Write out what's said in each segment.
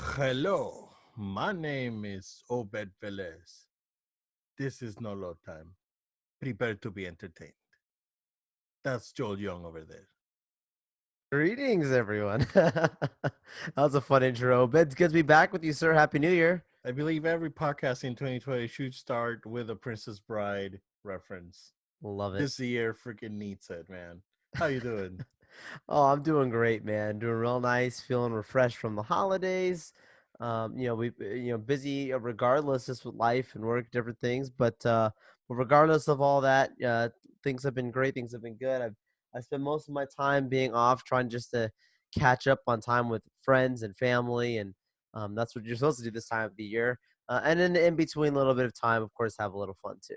Hello, my name is Obed Velez. This is no load time. Prepare to be entertained. That's Joel Young over there. Greetings, everyone. That was a fun intro. It's good to be back with you, sir. Happy New Year. I believe every podcast in 2020 should start with a Princess Bride reference. Love it. This year freaking needs it, man. How you doing? Oh, I'm doing great, man. Doing real nice. Feeling refreshed from the holidays. Busy regardless, just with life and work, different things. But regardless of all that, things have been great. Things have been good. I spent most of my time being off, trying just to catch up on time with friends and family, and that's what you're supposed to do this time of the year. And then in between, a little bit of time, of course, have a little fun too.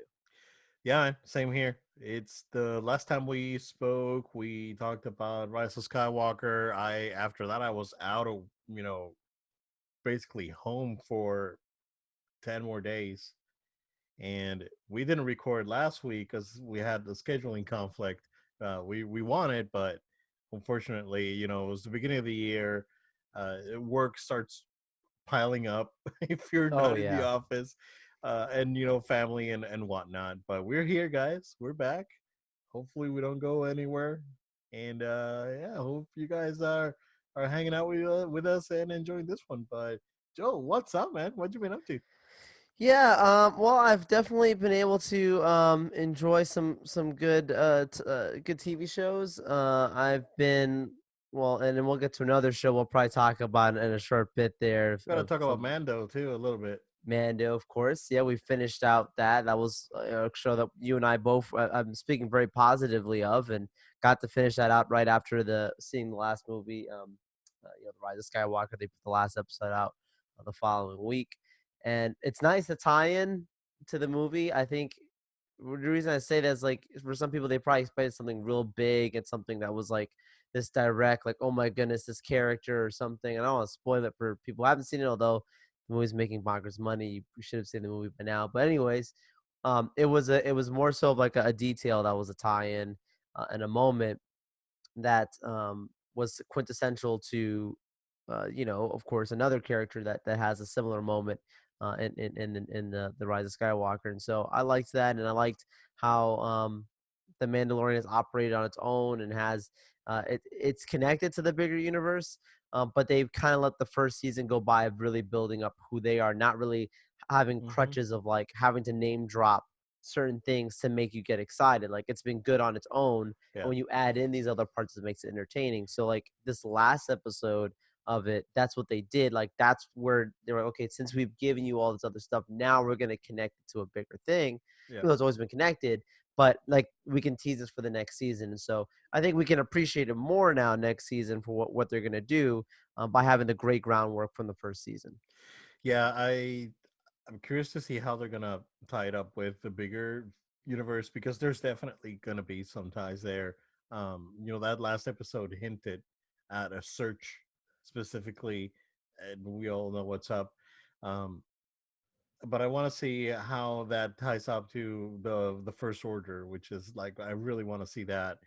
Yeah, man, same here. It's the last time we spoke. We talked about Rise of Skywalker. I after that I was out of basically home for 10 more days, and we didn't record last week because we had the scheduling conflict. We wanted, but unfortunately, it was the beginning of the year. Work starts piling up if you're Oh not in the yeah. office, and family and whatnot. But we're here, guys. We're back. Hopefully, we don't go anywhere. And yeah, hope you guys are hanging out with us and enjoying this one. But Joe, what's up, man? What you been up to? Yeah, well, I've definitely been able to enjoy some good TV shows. I've been and then we'll get to another show we'll probably talk about in a short bit there Got to of talk about some Mando too a little bit. Mando, of course. Yeah, we finished out that. That was a show that you and I both I'm speaking very positively of, and got to finish that out right after the seeing the last movie, The Rise of Skywalker. They put the last episode out the following week, and it's nice to tie in to the movie. I think the reason I say that is like for some people they probably expected something real big and something that was like this direct, like oh my goodness, this character or something. And I don't want to spoil it for people who haven't seen it, although the movie's making bonkers money. You should have seen the movie by now. But anyways, it was more so of like a detail that was a tie-in and a moment that was quintessential to of course, another character that has a similar moment in the Rise of Skywalker. And so I liked that, and I liked how the Mandalorian has operated on its own and has it's connected to the bigger universe. But they've kind of let the first season go by of really building up who they are, not really having Hmm. crutches of like having to name drop certain things to make you get excited. Like it's been good on its own, and Yeah. when you add in these other parts, it makes it entertaining. So like this last episode of it, that's what they did. Like that's where they were like, okay, since we've given you all this other stuff, now we're gonna connect it to a bigger thing. Yeah. Even though it's always been connected, but like we can tease this for the next season. And so I think we can appreciate it more now next season for what they're gonna do by having the great groundwork from the first season. Yeah, I'm curious to see how they're gonna tie it up with the bigger universe because there's definitely gonna be some ties there. That last episode hinted at a search specifically, and we all know what's up. Um, but I want to see how that ties up to the First Order, which is like I really want to see that.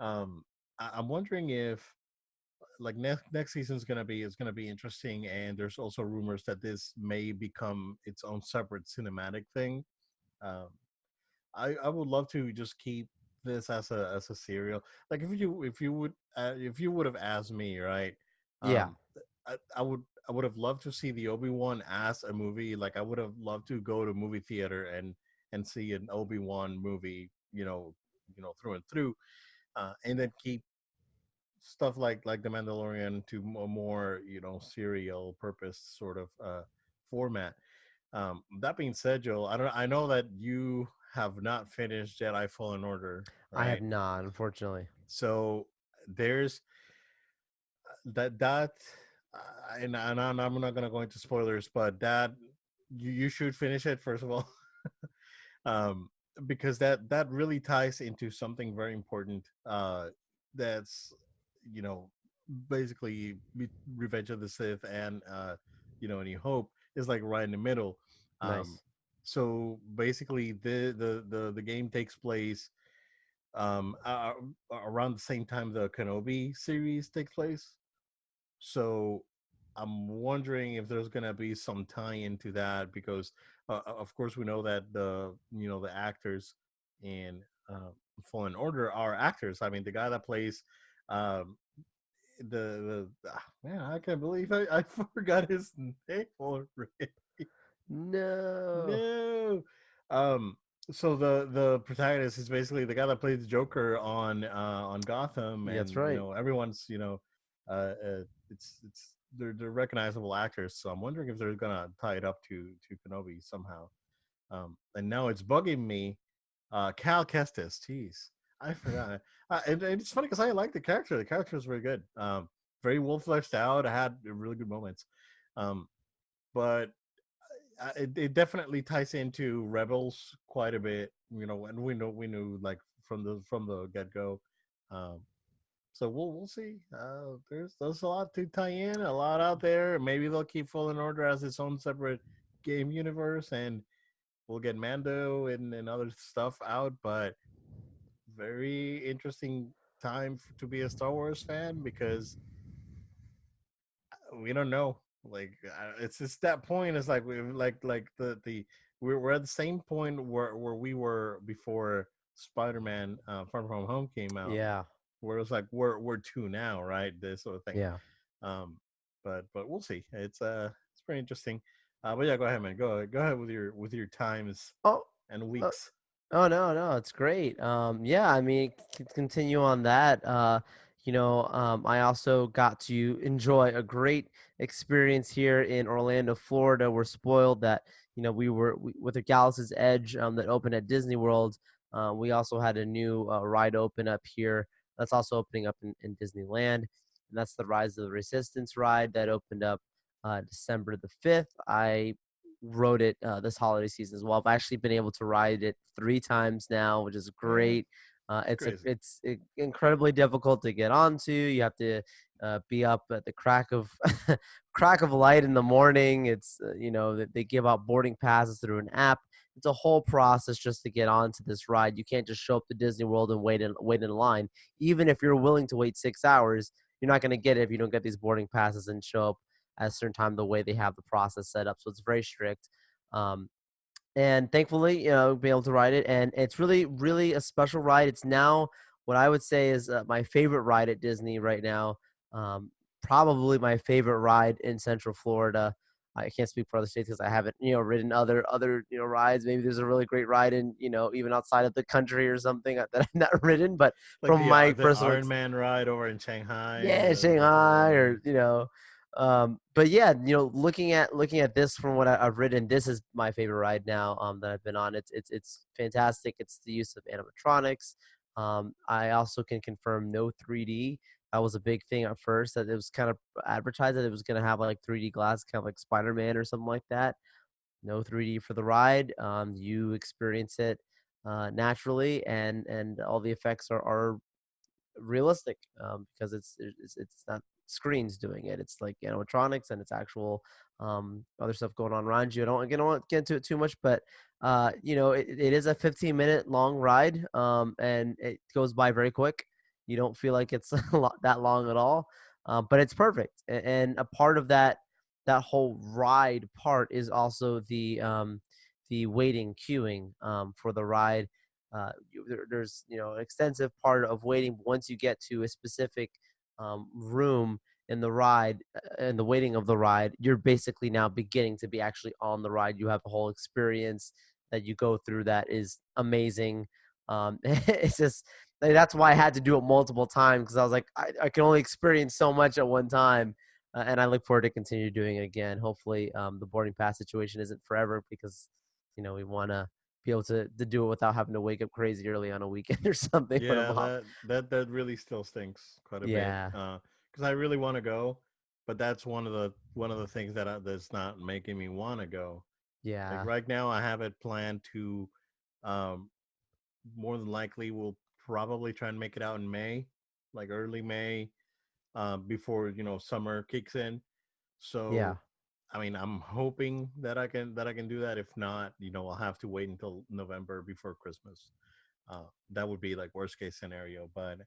I'm wondering if like next season is gonna be interesting, and there's also rumors that this may become its own separate cinematic thing. um I would love to just keep this as a serial. Like if you would have asked me, right? Yeah, um I would have loved to see the Obi-Wan as a movie. Like I would have loved to go to movie theater and see an Obi-Wan movie, through and through, and then keep stuff like the Mandalorian to a more serial purpose sort of format. That being said, Joel, I know that you have not finished Jedi Fallen Order, I have right? not, unfortunately. So there's that and I'm not gonna go into spoilers, but that you should finish it first of all. um, because that really ties into something very important. That's you know basically Revenge of the Sith and A New Hope is like right in the middle. Um, Nice. so basically, the game takes place around the same time the Kenobi series takes place. So I'm wondering if there's gonna be some tie into that because, of course, we know that the actors in Fallen Order are actors. I mean, the guy that plays um, man, I can't believe I forgot his name already. No. No. Um. So the protagonist is basically the guy that plays the Joker on Gotham, That's and right. everyone's it's they're recognizable actors. So I'm wondering if they're gonna tie it up to Kenobi somehow. And now it's bugging me. Cal Kestis, jeez, I forgot. And it's funny because I like the character. The character was very good. Very well fleshed out. I had really good moments. Um, but it definitely ties into Rebels quite a bit, and we knew like from the get go. Um, so we'll see. There's a lot to tie in, a lot out there. Maybe they'll keep Fallen Order as its own separate game universe, and we'll get Mando and other stuff out. But very interesting time to be a Star Wars fan because we don't know. Like it's just that point. It's like we like the we're at the same point where we were before Spider-Man Far From Home came out, Yeah. where it's like we're two now, right? This sort of thing. Yeah. Um, but we'll see. It's pretty interesting. But yeah, go ahead, man. Go ahead with your times Oh, and uh, weeks. oh no, no, it's great. Yeah, I mean, continue on that. I also got to enjoy a great experience here in Orlando, Florida. We're spoiled that with the Galaxy's Edge that opened at Disney World. We also had a new ride open up here. That's also opening up in Disneyland, and that's the Rise of the Resistance ride that opened up December the 5th. I rode it this holiday season as well. I've actually been able to ride it 3 times now, which is Yeah, great. it's crazy. It's incredibly difficult to get onto. You have to be up at the crack of crack of light in the morning. It's they give out boarding passes through an app. It's a whole process just to get onto this ride. You can't just show up to Disney World and wait in line. Even if you're willing to wait 6 hours, you're not going to get it if you don't get these boarding passes and show up at a certain time the way they have the process set up. So it's very strict. Um, and thankfully, be able to ride it. And it's really, really a special ride. It's now what I would say is my favorite ride at Disney right now. Um, Probably my favorite ride in Central Florida. I can't speak for other states because I haven't, ridden other rides. Maybe there's a really great ride in, even outside of the country or something that I've not ridden. But Like from my the personal Iron Man ride over in Shanghai, yeah, the whole Shanghai ride. or but yeah, looking at this from what I've written, this is my favorite ride now that I've been on. It's fantastic. It's the use of animatronics. I also can confirm no 3D. That was a big thing at first that it was kind of advertised that it was going to have like 3D glass, kind of like Spider-Man or something like that. No 3D for the ride. You experience it naturally, and all the effects are realistic because it's not screens doing it. It's like animatronics and it's actual other stuff going on around you. I don't want to get into it too much, but it is a 15-minute long ride, and it goes by very quick. You don't feel like it's that long at all, but it's perfect. And a part of that whole ride part is also the waiting queuing for the ride. There's an extensive part of waiting. Once you get to a specific room in the ride, in the waiting of the ride, you're basically now beginning to be actually on the ride. You have a whole experience that you go through that is amazing. It's just like, that's why I had to do it multiple times because I was like, I can only experience so much at one time. And I look forward to continue doing it again. Hopefully, the boarding pass situation isn't forever because we want to be able to do it without having to wake up crazy early on a weekend or something when I'm Yeah, off. that really still stinks quite a bit. Yeah, Because I really want to go, but that's one of the things that's not making me want to go. Like yeah, right now, I have it planned to, um, more than likely, we'll probably try and make it out in May, like early May, before summer kicks in. yeah. So, I mean, I'm hoping that I can do that. If not, I'll have to wait until November before Christmas. That would be like worst case scenario. But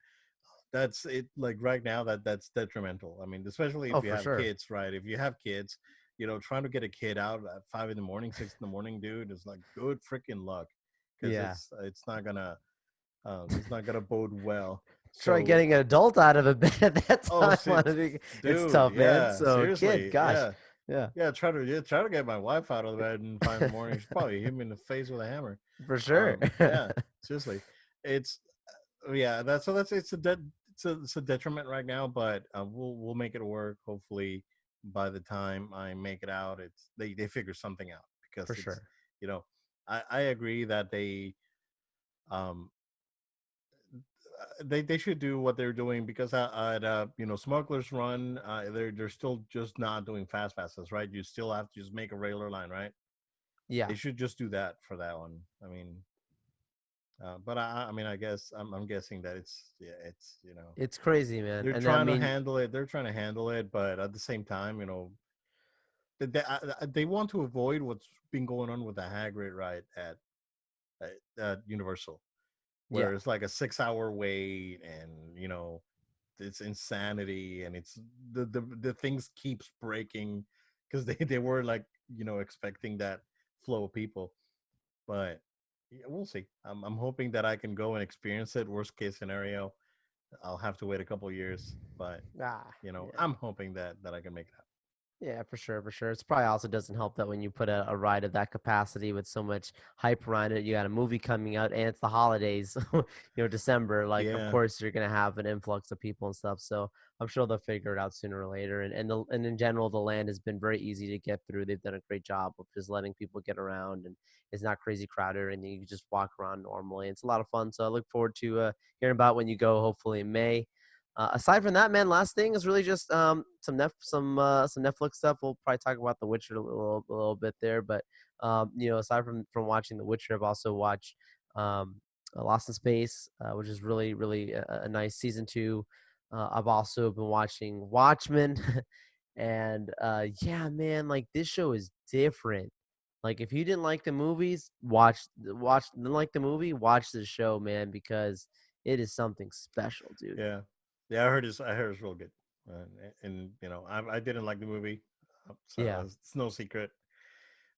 that's it. Like right now, that's detrimental. I mean, especially Oh, if you for have sure. kids, right? If you have kids, trying to get a kid out at 5 in the morning, 6 in the morning, dude, is like good freaking luck, because Yeah. it's not gonna bode well. Try So, getting an adult out of a bed at that oh, time. see, It's dude, tough, man. yeah, So, kid, seriously, gosh, yeah, yeah, yeah. Try to get my wife out of the bed in 5 in the morning. She'll probably hit me in the face with a hammer. for sure. Yeah, seriously, it's yeah. That's it's a detriment right now, but we'll make it work. Hopefully, by the time I make it out, they figure something out, because For it's sure. you know I agree that um they should do what they're doing, because at Smugglers Run, they're still just not doing fast passes, right? You still have to just make a regular line, right? Yeah. They should just do that for that one. I mean, but I mean, I guess I'm guessing that it's It's crazy, man. they're And I trying to mean, handle it. They're trying to handle it, but at the same time, they want to avoid what's been going on with the Hagrid ride at Universal, yeah. where it's like a 6 hour wait, and it's insanity, and it's the things keeps breaking, because they were like expecting that flow of people, but yeah, we'll see. I'm hoping that I can go and experience it. Worst case scenario, I'll have to wait a couple years, but Ah, yeah. I'm hoping that I can make it out. Yeah, for sure, for sure. It's probably also doesn't help that when you put a ride of that capacity with so much hype around it, you got a movie coming out and it's the holidays, December. Like, of Yeah, course, you're gonna have an influx of people and stuff. So I'm sure they'll figure it out sooner or later. And in general, the land has been very easy to get through. They've done a great job of just letting people get around, and it's not crazy crowded, and you can just walk around normally. It's a lot of fun. So I look forward to hearing about when you go, hopefully in May. Aside from that, man, last thing is really just some Netflix stuff. We'll probably talk about The Witcher a little bit there, but aside from watching The Witcher, I've also watched Lost in Space, which is really a nice season two. I've also been watching Watchmen, and yeah, man, like this show is different. Like if you didn't like the movies, didn't like the movie, watch the show, man, because it is something special, dude. yeah, yeah. I heard it's real good, and I didn't like the movie, so Yeah. it's no secret.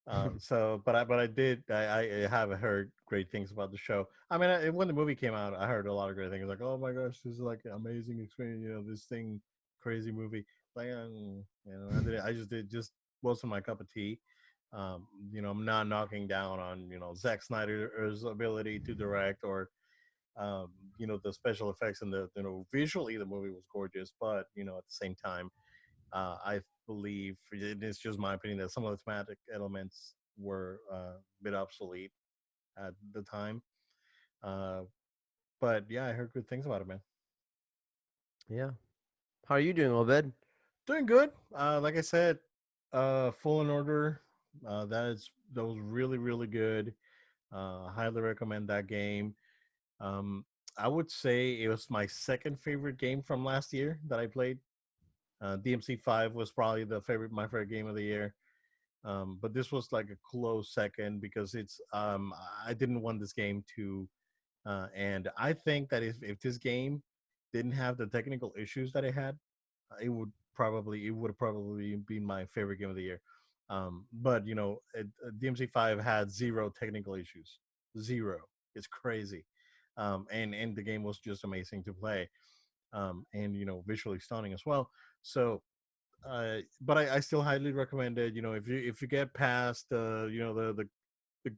But I did. I have heard great things about the show. I mean, when the movie came out, I heard a lot of great things. Like, oh my gosh, this is like an amazing experience. This thing, crazy movie. Like, I just did just wasn't my cup of tea. I'm not knocking down on Zack Snyder's ability to direct, or the special effects, and the visually the movie was gorgeous, but at the same time, I believe it's just my opinion that some of the thematic elements were a bit obsolete at the time. Uh, but yeah, I heard good things about it, man. Yeah. How are you doing, Obed? Doing good. Like I said, Full in Order. That was really really good. Highly recommend that game. Um, I would say it was my second favorite game from last year that I played. DMC5 was probably my favorite game of the year. But this was like a close second, because I didn't want this game to and I think that if this game didn't have the technical issues that it had, it would have probably been my favorite game of the year. But DMC5 had zero technical issues, zero. It's crazy. And the game was just amazing to play, and visually stunning as well. So but I still highly recommend it. If you get past the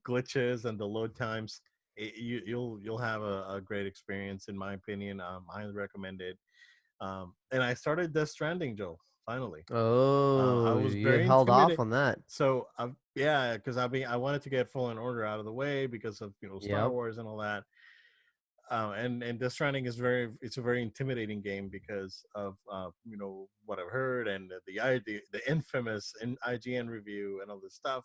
glitches and the load times, you'll have a great experience, in my opinion. I highly recommend it. And I started Death Stranding, Joe. Finally, I Oh, was you very held off intimidated. on that. So yeah, because I wanted to get Fallen Order out of the way because of Star Yep. Wars and all that. And Death Stranding it's a very intimidating game because of what I've heard, and the infamous IGN review and all this stuff.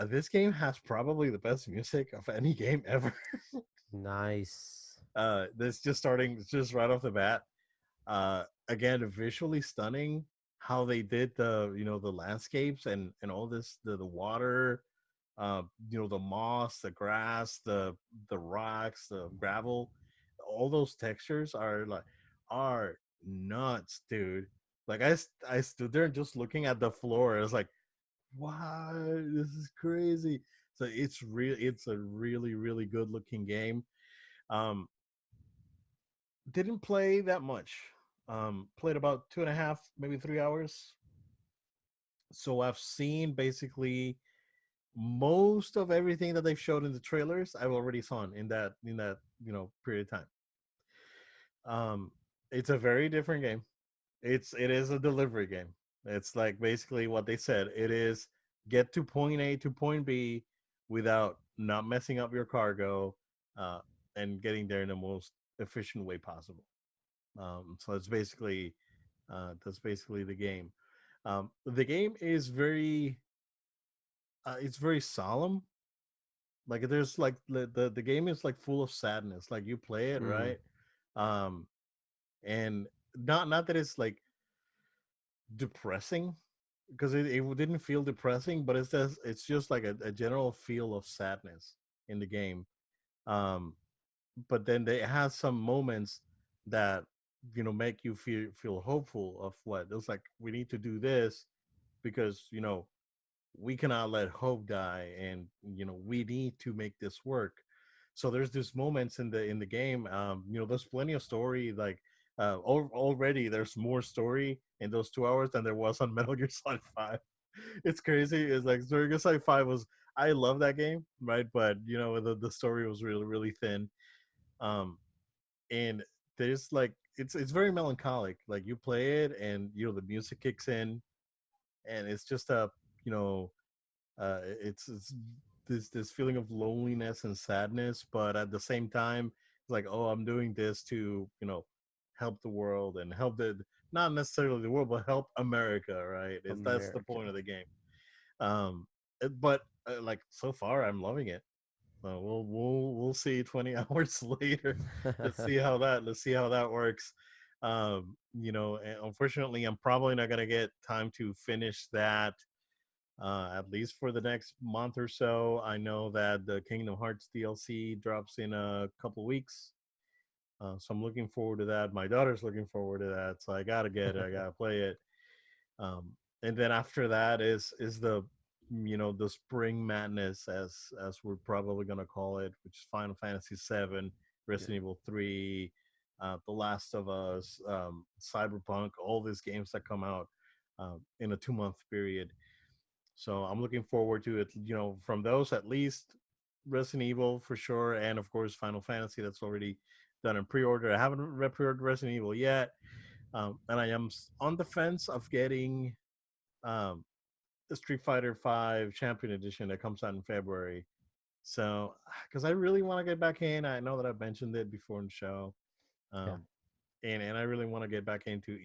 This game has probably the best music of any game ever. Nice. This just starting just right off the bat. Again, visually stunning. How they did the landscapes, and all this, the water, the moss, the grass, the rocks, the gravel, all those textures are nuts, dude. Like I stood there just looking at the floor. I was like, wow, this is crazy. So it's a really good looking game. Um, didn't play that much. Played about 2.5, maybe 3 hours. So I've seen basically most of everything that they've showed in the trailers. I've already saw in that period of time. Um, it's a very different game. It is a delivery game. It's like basically what they said. It is get to point A to point B without not messing up your cargo, uh, and getting there in the most efficient way possible. So that's basically the game. The game is it's very solemn. Like there's like the game is like full of sadness. Like you play it, Mm, right? Um, and not that it's like depressing, because it didn't feel depressing, but it's just like a general feel of sadness in the game. Um, but then they have some moments that make you feel hopeful of what it's like. We need to do this because we cannot let hope die, and we need to make this work. So there's these moments in the game. There's plenty of story. Like already there's more story in those 2 hours than there was on Metal Gear Solid 5. It's crazy. It's like Metal Gear Solid 5 was, I love that game, right? But the story was really thin. um and there's like it's very melancholic. Like you play it and the music kicks in, and it's just a you know it's this feeling of loneliness and sadness, but at the same time it's like, oh, I'm doing this to help the world and help the not necessarily the world, but help America, right? That's the America. point of the game. But like so far I'm loving it. So we'll see 20 hours later. Let's see how that works. And unfortunately I'm probably not gonna get time to finish that, at least for the next month or so. I know that the Kingdom Hearts DLC drops in a couple weeks, so I'm looking forward to that. My daughter's looking forward to that, so I gotta get it. I gotta play it. Um, and then after that is the spring madness, as we're probably gonna call it, which is Final Fantasy VII, Yeah. Resident Evil 3, The Last of Us, Cyberpunk, all these games that come out in a 2 month period. So I'm looking forward to it. From those, at least Resident Evil for sure, and of course Final Fantasy, that's already done in pre-order. I haven't pre-ordered Resident Evil yet, and I am on the fence of getting um, the Street Fighter Five Champion Edition that comes out in February. So, because I really want to get back in, I know that I've mentioned it before in the show. Yeah. Um, and I really want to get back into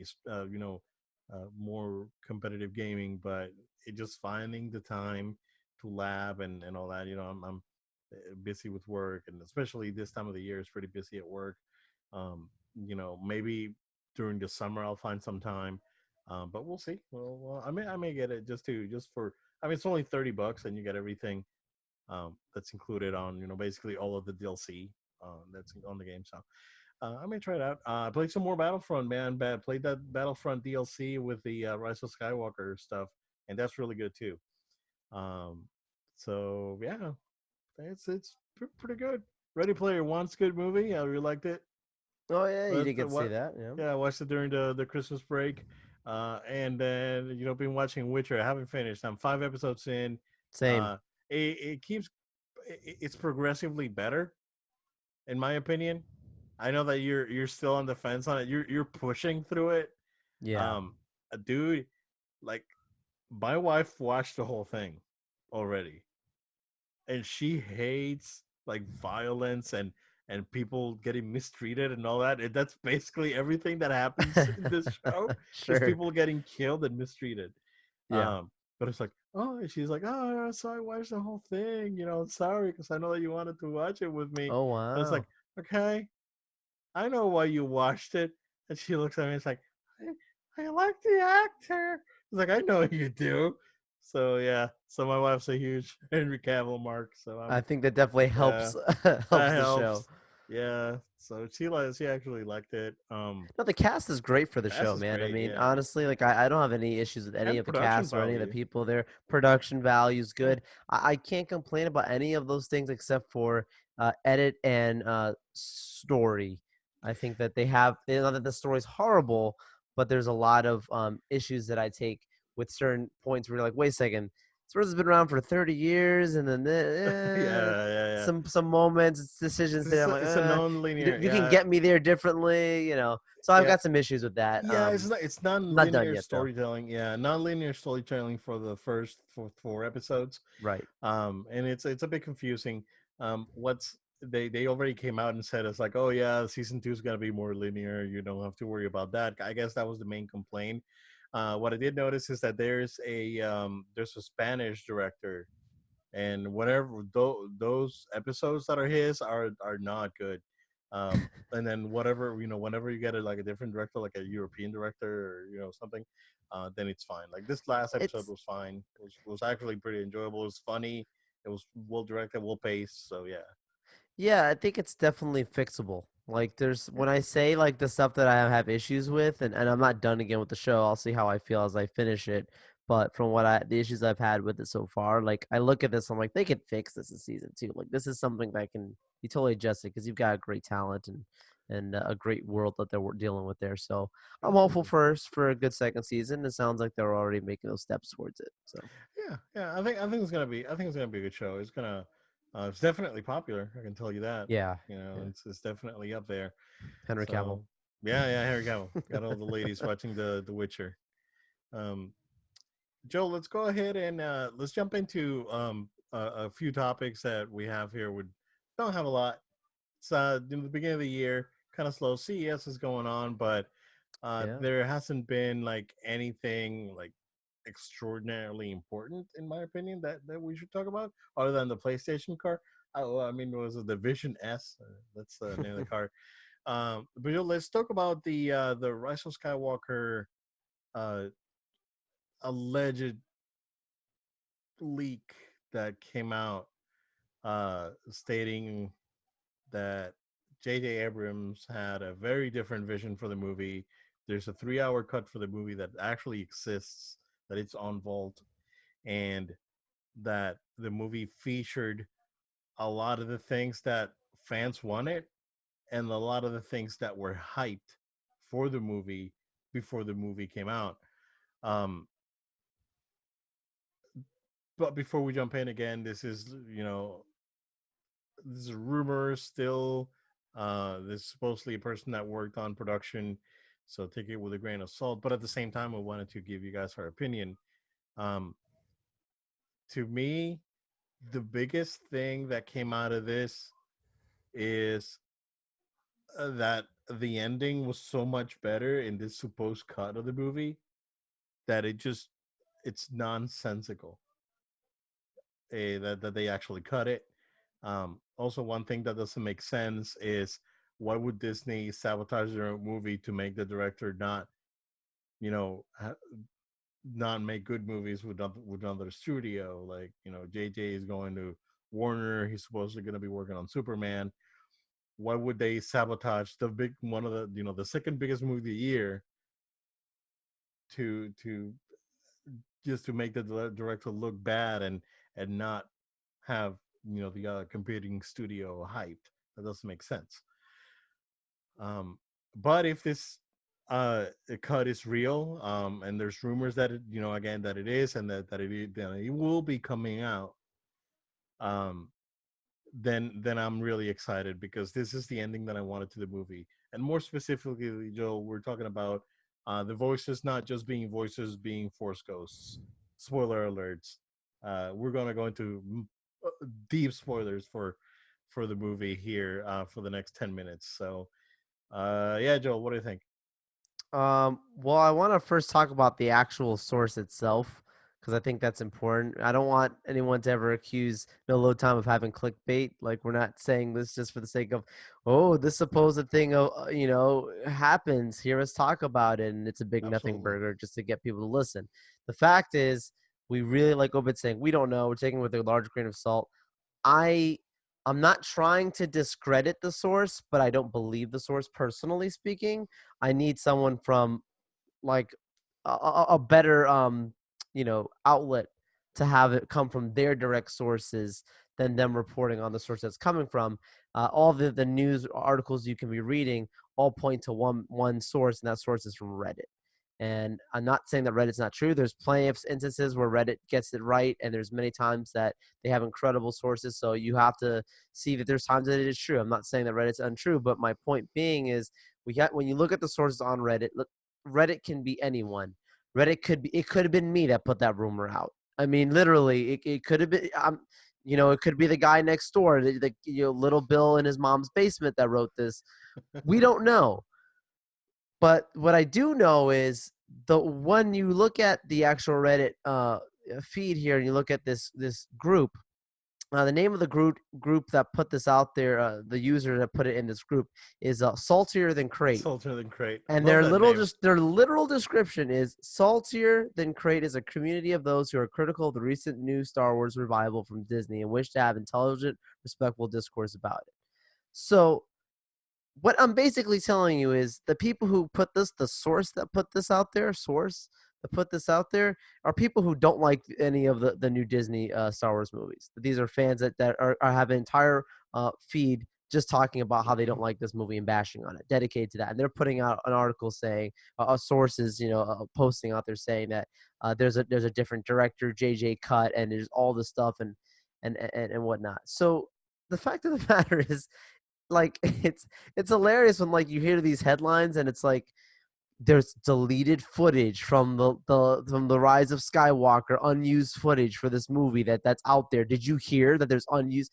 more competitive gaming, but it just finding the time to lab and all that. I'm busy with work, and especially this time of the year is pretty busy at work. Maybe during the summer I'll find some time, but we'll see. Well, I may get it just for. I mean, it's only $30 and you get everything that's included on basically all of the DLC that's on the game. So I may try it out. I played some more Battlefront, man. Played that Battlefront DLC with the Rise of Skywalker stuff, and that's really good too. Um, so yeah, it's pretty good. Ready Player One's good movie. I really liked it. Oh yeah, you But did get to see what? that. Yeah. Yeah, I watched it during the Christmas break, and then been watching Witcher. I haven't finished. I'm 5 episodes in. Same. Uh, it keeps it's progressively better in my opinion. I know that you're still on the fence on it. You're pushing through it. Yeah. Um, dude, like my wife watched the whole thing already, and she hates like violence and people getting mistreated and all that. And that's basically everything that happens in this show is Sure. people getting killed and mistreated. Yeah. But it's like, oh, and she's like, oh, so I watched the whole thing. Sorry, because I know that you wanted to watch it with me. Oh But it's like, wow. okay, I know why you watched it. And she looks at me and it's like, I like the actor. It's like, I know you do. So yeah. So my wife's a huge Henry Cavill mark. So I think that definitely yeah, helps that helps the show. helps. Yeah, so she actually liked it. No, the cast is great for the Cast show, is man. I great, mean, yeah, honestly, like I don't have any issues with any and of the production cast or any of the value. people there. Production value's Yeah, good. I can't complain about any of those things except for edit and story. I think that they have, not that the story's horrible, but there's a lot of issues that I take with certain points where you're like, wait a second, this person's been around for 30 years, and then yeah, yeah, yeah. some moments, decisions there. I'm like, It's a non-linear. you can Yeah, get me there differently, you know. So I've yeah, got some issues with that. yeah. It's I'm not done non-linear yet though. storytelling. Yeah, non-linear storytelling for the first four episodes. Right. And it's a bit confusing. What's they already came out and said it's like, oh yeah, season two is gonna be more linear. You don't have to worry about that. I guess that was the main complaint. What I did notice is that there's a Spanish director, and whatever those episodes that are his are not good. And then whatever whenever you get like a different director, like a European director or something, then it's fine. Like this last episode It's was fine. Was actually pretty enjoyable. It was funny. It was well directed, well paced. So yeah, Yeah, I think it's definitely fixable. Like there's yeah, when I say like the stuff that I have issues with, and I'm not done again with the show. I'll see how I feel as I finish it. But from what the issues I've had with it so far, like I look at this, I'm like they could fix this in season two. Like this is something that can be totally adjusted because you've got a great talent and a great world that they're dealing with there. So I'm hopeful absolutely. for a good second season. It sounds like they're already making those steps towards it. So Yeah, yeah. I think it's gonna be a good show. It's definitely popular. I can tell you that. yeah, yeah. It's definitely up there. Henry Cavill. So yeah, yeah. Here we go. Got all the ladies watching the Witcher. Um, Joe, let's go ahead and let's jump into a few topics that we have here. We don't have a lot. It's in the beginning of the year, kind of slow. CES is going on, but Yeah. there hasn't been like anything like extraordinarily important, in my opinion, that we should talk about, other than the PlayStation car. I mean, it was a Division S. That's the name of the car. But let's talk about the Rise of Skywalker uh, alleged leak that came out stating that J.J. Abrams had a very different vision for the movie. There's a 3-hour cut for the movie that actually exists, that it's on Vault, and that the movie featured a lot of the things that fans wanted and a lot of the things that were hyped for the movie before the movie came out. Um, but before we jump in again, this is rumors still. This is supposedly a person that worked on production, so take it with a grain of salt. But at the same time, I wanted to give you guys our opinion. Um, to me, the biggest thing that came out of this is that the ending was so much better in this supposed cut of the movie that it's nonsensical, that they actually cut it. Also, one thing that doesn't make sense is, why would Disney sabotage their own movie to make the director not, you know, not make good movies with another studio? Like, JJ is going to Warner. He's supposedly going to be working on Superman. Why would they sabotage the big one of the second biggest movie of the year to just to make the director look bad and not have the competing studio hyped? That doesn't make sense. But if this cut is real, and there's rumors that again, that it is, and that it will be coming out, um, then I'm really excited, because this is the ending that I wanted to the movie. And more specifically, Joe, we're talking about the voices not just being voices, being Force ghosts. Spoiler alerts. We're gonna go into deep spoilers for the movie here for the next 10 minutes. So, yeah, Joe, what do you think? Well, I want to first talk about the actual source itself because I think that's important. I don't want anyone to ever accuse No Load Time of having clickbait. Like we're not saying this just for the sake of, oh, this supposed thing of happens. Hear us talk about it, and it's a big nothing Absolutely. burger just to get people to listen. The fact is, we really like Obit saying we don't know. We're taking it with a large grain of salt. I I'm not trying to discredit the source, but I don't believe the source personally speaking. I need someone from like a better outlet to have it come from their direct sources than them reporting on the source that's coming from. All the news articles you can be reading all point to one source, and that source is from Reddit. And I'm not saying that Reddit's not true. There's plenty of instances where Reddit gets it right, and there's many times that they have incredible sources. So you have to see that there's times that it is true. I'm not saying that Reddit's untrue, but my point being is when you look at the sources on Reddit, look, Reddit can be anyone. It could have been me that put that rumor out. I mean, literally, it could have been. It could be the guy next door, little Bill in his mom's basement that wrote this. We don't know. But what I do know is when you look at the actual Reddit feed here, and you look at this group, the name of the group that put this out there, the user that put it in this group is Saltier Than Crate. Saltier Than Crate. And Love that name. their literal description is Saltier Than Crate is a community of those who are critical of the recent new Star Wars revival from Disney and wish to have intelligent, respectful discourse about it. So what I'm basically telling you is the people who put this, the source that put this out there, are people who don't like any of the new Disney Star Wars movies. These are fans that have an entire feed just talking about how they don't like this movie and bashing on it, dedicated to that. And they're putting out an article saying, sources, posting out there saying that there's a different director, JJ cut, and there's all this stuff and whatnot. So the fact of the matter is, like, it's hilarious when like you hear these headlines and it's like there's deleted footage from the Rise of Skywalker, unused footage for this movie that's out there. Did you hear that there's unused?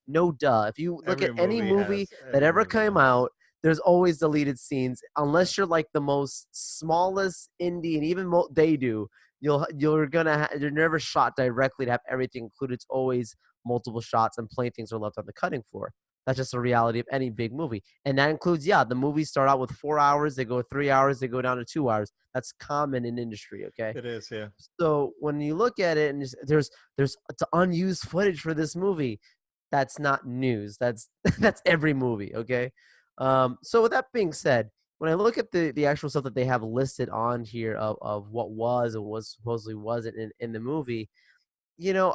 No, duh. If you look at any movie that Every ever movie came has that. out, there's always deleted scenes, unless you're like the most smallest indie, and even they do. You're never shot directly to have everything included. It's always multiple shots, and plain things are left on the cutting floor. That's just a reality of any big movie, and that includes the movies start out with 4 hours, they go 3 hours, they go down to 2 hours. That's common in industry. Okay, It is, yeah. so when you look at it and there's it's unused footage for this movie, that's not news. That's that's every movie. Okay. So with that being said, when I look at the actual stuff that they have listed on here of what was and was supposedly wasn't in the movie, you know,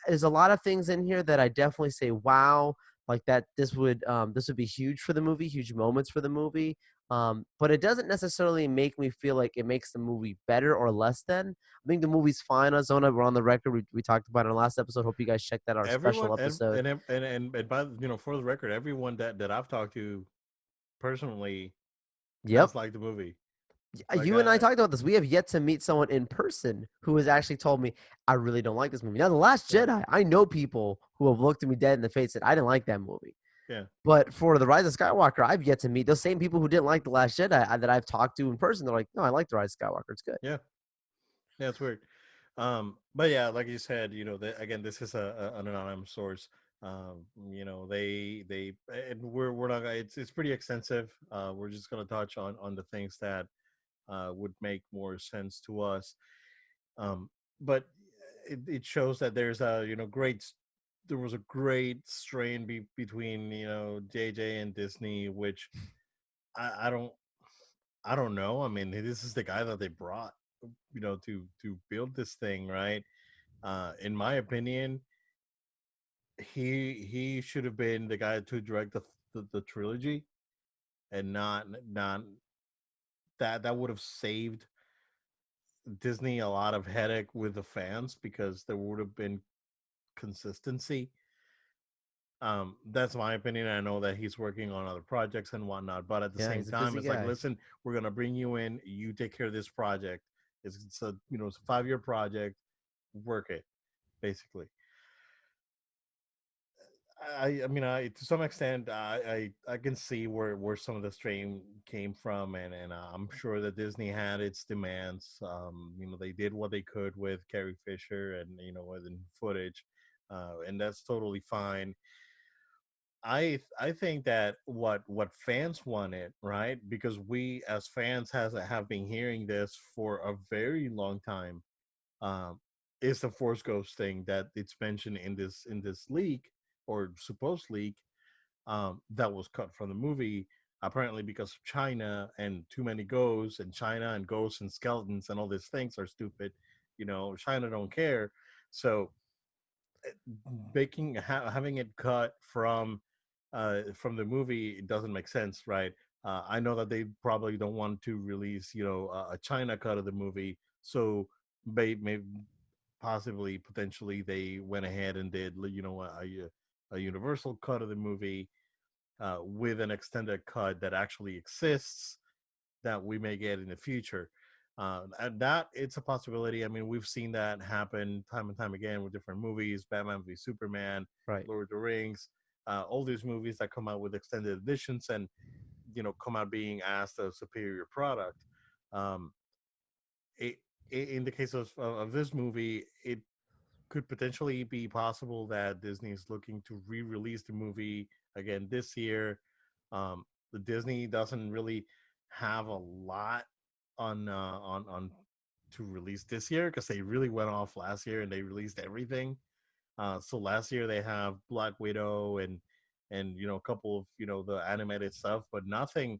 there's a lot of things in here that I definitely say, wow, like that this would be huge for the movie, huge moments for the movie. But it doesn't necessarily make me feel like it makes the movie better or less than. I think the movie's fine on Zona. We're on the record. We talked about it in our last episode. Hope you guys checked that, our Everyone special episode. and by for the record, everyone that I've talked to personally Yep. has liked the movie. Like You and I talked about this. We have yet to meet someone in person who has actually told me, I really don't like this movie. Now, The Last yeah, Jedi, I know people who have looked at me dead in the face and I didn't like that movie. yeah, But for The Rise of Skywalker, I've yet to meet those same people who didn't like The Last Jedi that I've talked to in person. They're like, no, I like The Rise of Skywalker. It's good. yeah, yeah. It's weird. But yeah, like you said, again, this is an anonymous source. They and we're not. It's pretty extensive. We're just gonna touch on the things that would make more sense to us. But it shows that there's a there was a great strain between JJ and Disney, which I don't know. I mean, this is the guy that they brought, to build this thing, right? In my opinion, he should have been the guy to direct the trilogy, and not that would have saved Disney a lot of headache with the fans because there would have been consistency. That's my opinion. I know that he's working on other projects and whatnot, but at the Yeah, same he's a time, busy it's like, guy. listen, we're gonna bring you in. You take care of this project. It's a it's a 5-year project. Work it, basically. I mean, to some extent, I can see where some of the strain came from, and I'm sure that Disney had its demands. They did what they could with Carrie Fisher and with footage, and that's totally fine. I think that what fans wanted, right? Because we as fans has have been hearing this for a very long time. Um, is the Force Ghost thing that it's mentioned in this leak or supposed leak that was cut from the movie. Apparently, because of China and too many ghosts, and China and ghosts and skeletons and all these things are stupid. China don't care. So having it cut from the movie, it doesn't make sense, right? I know that they probably don't want to release a China cut of the movie, so may possibly potentially they went ahead and did a universal cut of the movie with an extended cut that actually exists that we may get in the future. And that it's a possibility. I mean, we've seen that happen time and time again with different movies: Batman v Superman, Right. Lord of the Rings, all these movies that come out with extended editions and come out being asked a superior product. Um, it, in the case of this movie, it could potentially be possible that Disney is looking to re-release the movie again this year. The Disney doesn't really have a lot on to release this year because they really went off last year and they released everything. So last year they have Black Widow and a couple of the animated stuff, but nothing,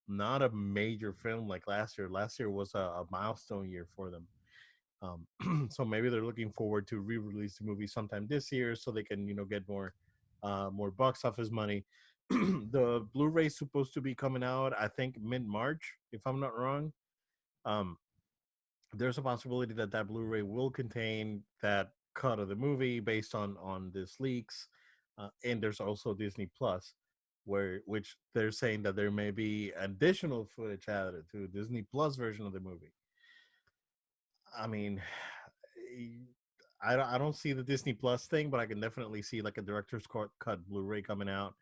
not a major film like last year. Last year was a milestone year for them. So maybe they're looking forward to re-release the movie sometime this year, so they can get more box office money. The Blu-ray is supposed to be coming out, I think, mid-March, if I'm not wrong. Um, there's a possibility that that Blu-ray will contain that cut of the movie based on this leaks, and there's also Disney Plus, which they're saying that there may be additional footage added to Disney Plus version of the movie. I mean, I don't see the Disney Plus thing, but I can definitely see like a director's cut Blu-ray coming out.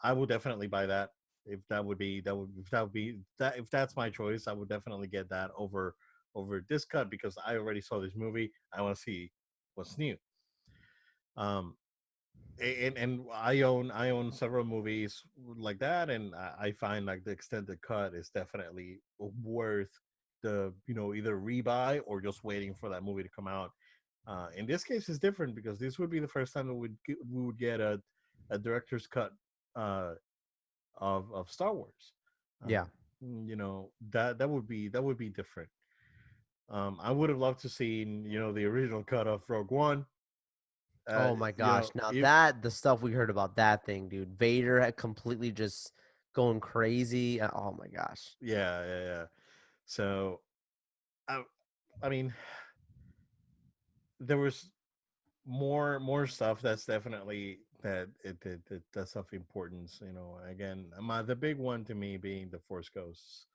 I will definitely buy that if if that's my choice. I would definitely get that over this cut because I already saw this movie. I want to see what's new. Um, and I own several movies like that, and I find like the extended cut is definitely worth the either rebuy or just waiting for that movie to come out. In this case, it's different because this would be the first time that we would get a director's cut uh, of Star Wars. Yeah. That would be different. I would have loved to see the original cut of Rogue One. Uh, Oh my you gosh. know, Now if that the stuff we heard about that thing, dude, Vader had completely just going crazy. Oh my gosh. Yeah, yeah, yeah. So I, I mean, there was more stuff that's definitely that's of importance. Again, the big one to me being the Force Ghosts.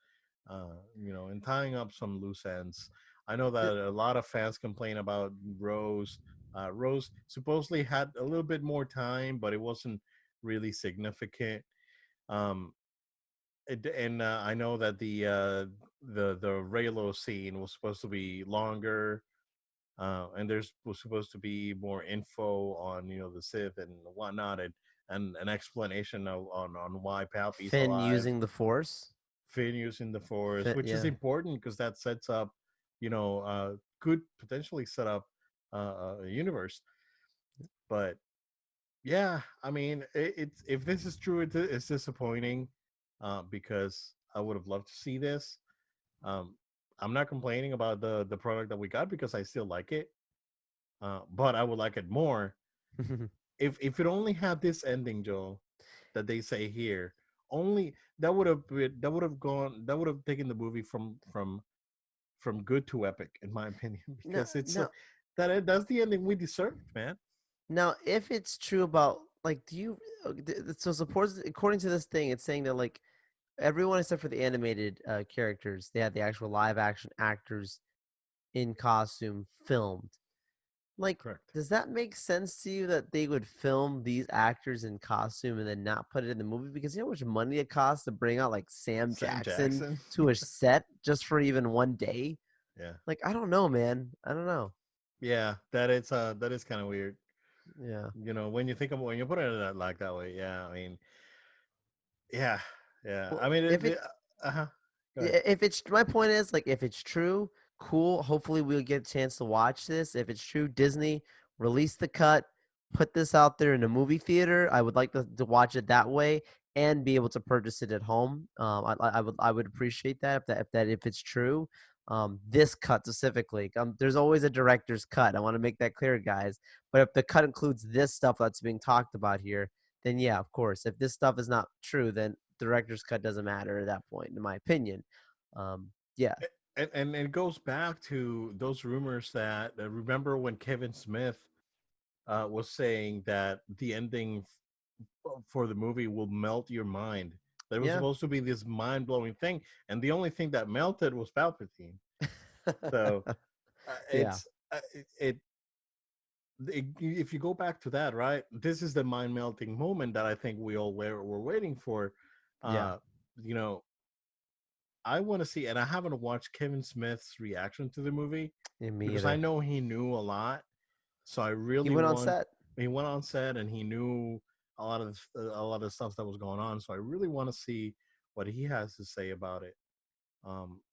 And tying up some loose ends. I know Th- that a lot of fans complain about Rose. Rose supposedly had a little bit more time, but it wasn't really significant. Um, and I know that the Raylo scene was supposed to be longer, and there's was supposed to be more info on the Sith and whatnot, and an explanation on why Palpy's Finn alive. using the Force. Finn using the Force, Finn, which is yeah. important because that sets up, could potentially set up a universe. But yeah, I mean, it's if this is true, it's disappointing because I would have loved to see this. Um, I'm not complaining about the product that we got because I still like it, but I would like it more if it only had this ending, Joel, that they say here. Only that would have taken the movie from good to epic, in my opinion, no, because it's no, that's the ending we deserved, man. now if it's true about like, do you? So suppose according to this thing, it's saying that like everyone except for the animated characters, they had the actual live action actors in costume filmed. Like, Correct. does that make sense to you that they would film these actors in costume and then not put it in the movie? Because you know how much money it costs to bring out like Sam Sam Jackson Jackson. to a set just for even one day? Yeah, Like, I don't know, man. I don't know. yeah, that is kind of weird. Yeah. When you think of when you put it like that way, yeah. I mean, yeah, yeah. Well, I mean, if it uh-huh. Go ahead. if it's my point is like if it's true, cool. Hopefully we'll get a chance to watch this. If it's true, Disney release the cut, put this out there in a movie theater, I would like to watch it that way and be able to purchase it at home. I would appreciate that if it's true. This cut specifically, there's always a director's cut. I want to make that clear, guys. But if the cut includes this stuff that's being talked about here, then yeah, of course. If this stuff is not true, then the director's cut doesn't matter at that point, in my opinion. Yeah, And it goes back to those rumors that remember when Kevin Smith was saying that the ending for the movie will melt your mind. That was yeah, supposed to be this mind blowing thing, and the only thing that melted was Palpatine. So yeah, it's if you go back to that, right? This is the mind melting moment that I think we all were waiting for. yeah. Uh, you know, I want to see, and I haven't watched Kevin Smith's reaction to the movie Yeah, me because I either. know he knew a lot. So I He really went on want. set. He went on set and he knew a lot of stuff that was going on. So I really want to see what he has to say about it.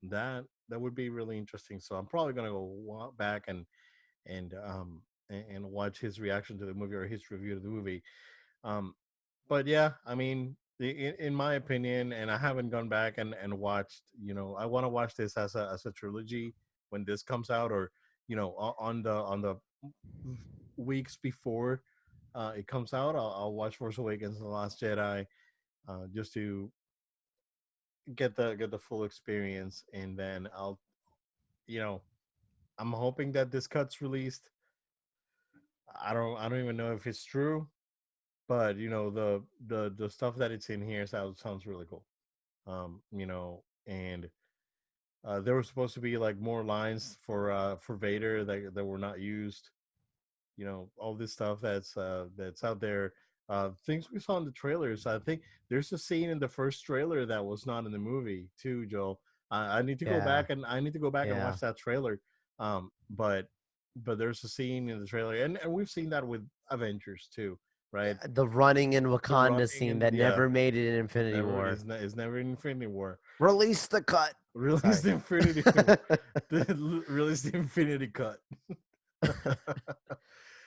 That would be really interesting. So I'm probably gonna go back and and watch his reaction to the movie or his review of the movie. Um, but yeah, I mean, in my opinion, and I haven't gone back and watched. You know, I want to watch this as a trilogy when this comes out, or you know, on the weeks before it comes out. I'll watch Force Awakens and The Last Jedi just to get the full experience, and then I'll you know I'm hoping that this cut's released. I don't even know if it's true, but you know the stuff that it's in here sounds really cool. You know, and there were supposed to be like more lines for Vader that were not used. You know, all this stuff that's out there. Things we saw in the trailers. I think there's a scene in the first trailer that was not in the movie too, Joel. I need to go Yeah, back and I need to go back and yeah. watch that trailer. But there's a scene in the trailer, and we've seen that with Avengers too, right? The running in The Wakanda running scene and that yeah, never made it in Infinity never War. is never in Infinity War. Release the cut. Release Sorry. the Infinity War. Release the Infinity Cut.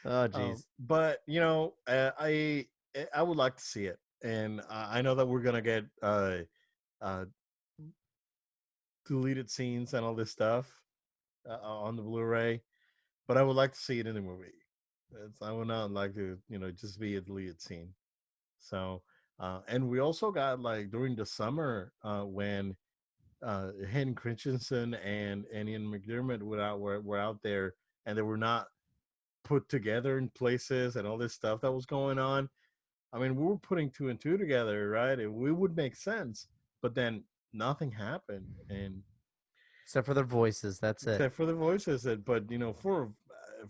Oh, jeez. But you know, I would like to see it, and I know that we're gonna get uh, deleted scenes and all this stuff on the Blu-ray, but I would like to see it in the movie. I would not like to, you know, just be a deleted scene. So, and we also got like during the summer when Hayden Christensen and Ian McDermott were out there, and they were not put together in places and all this stuff that was going on. I mean, we were putting two and two together, right? We would make sense, but then nothing happened, and Except for their voices. That's it. except for the voices. But you know, for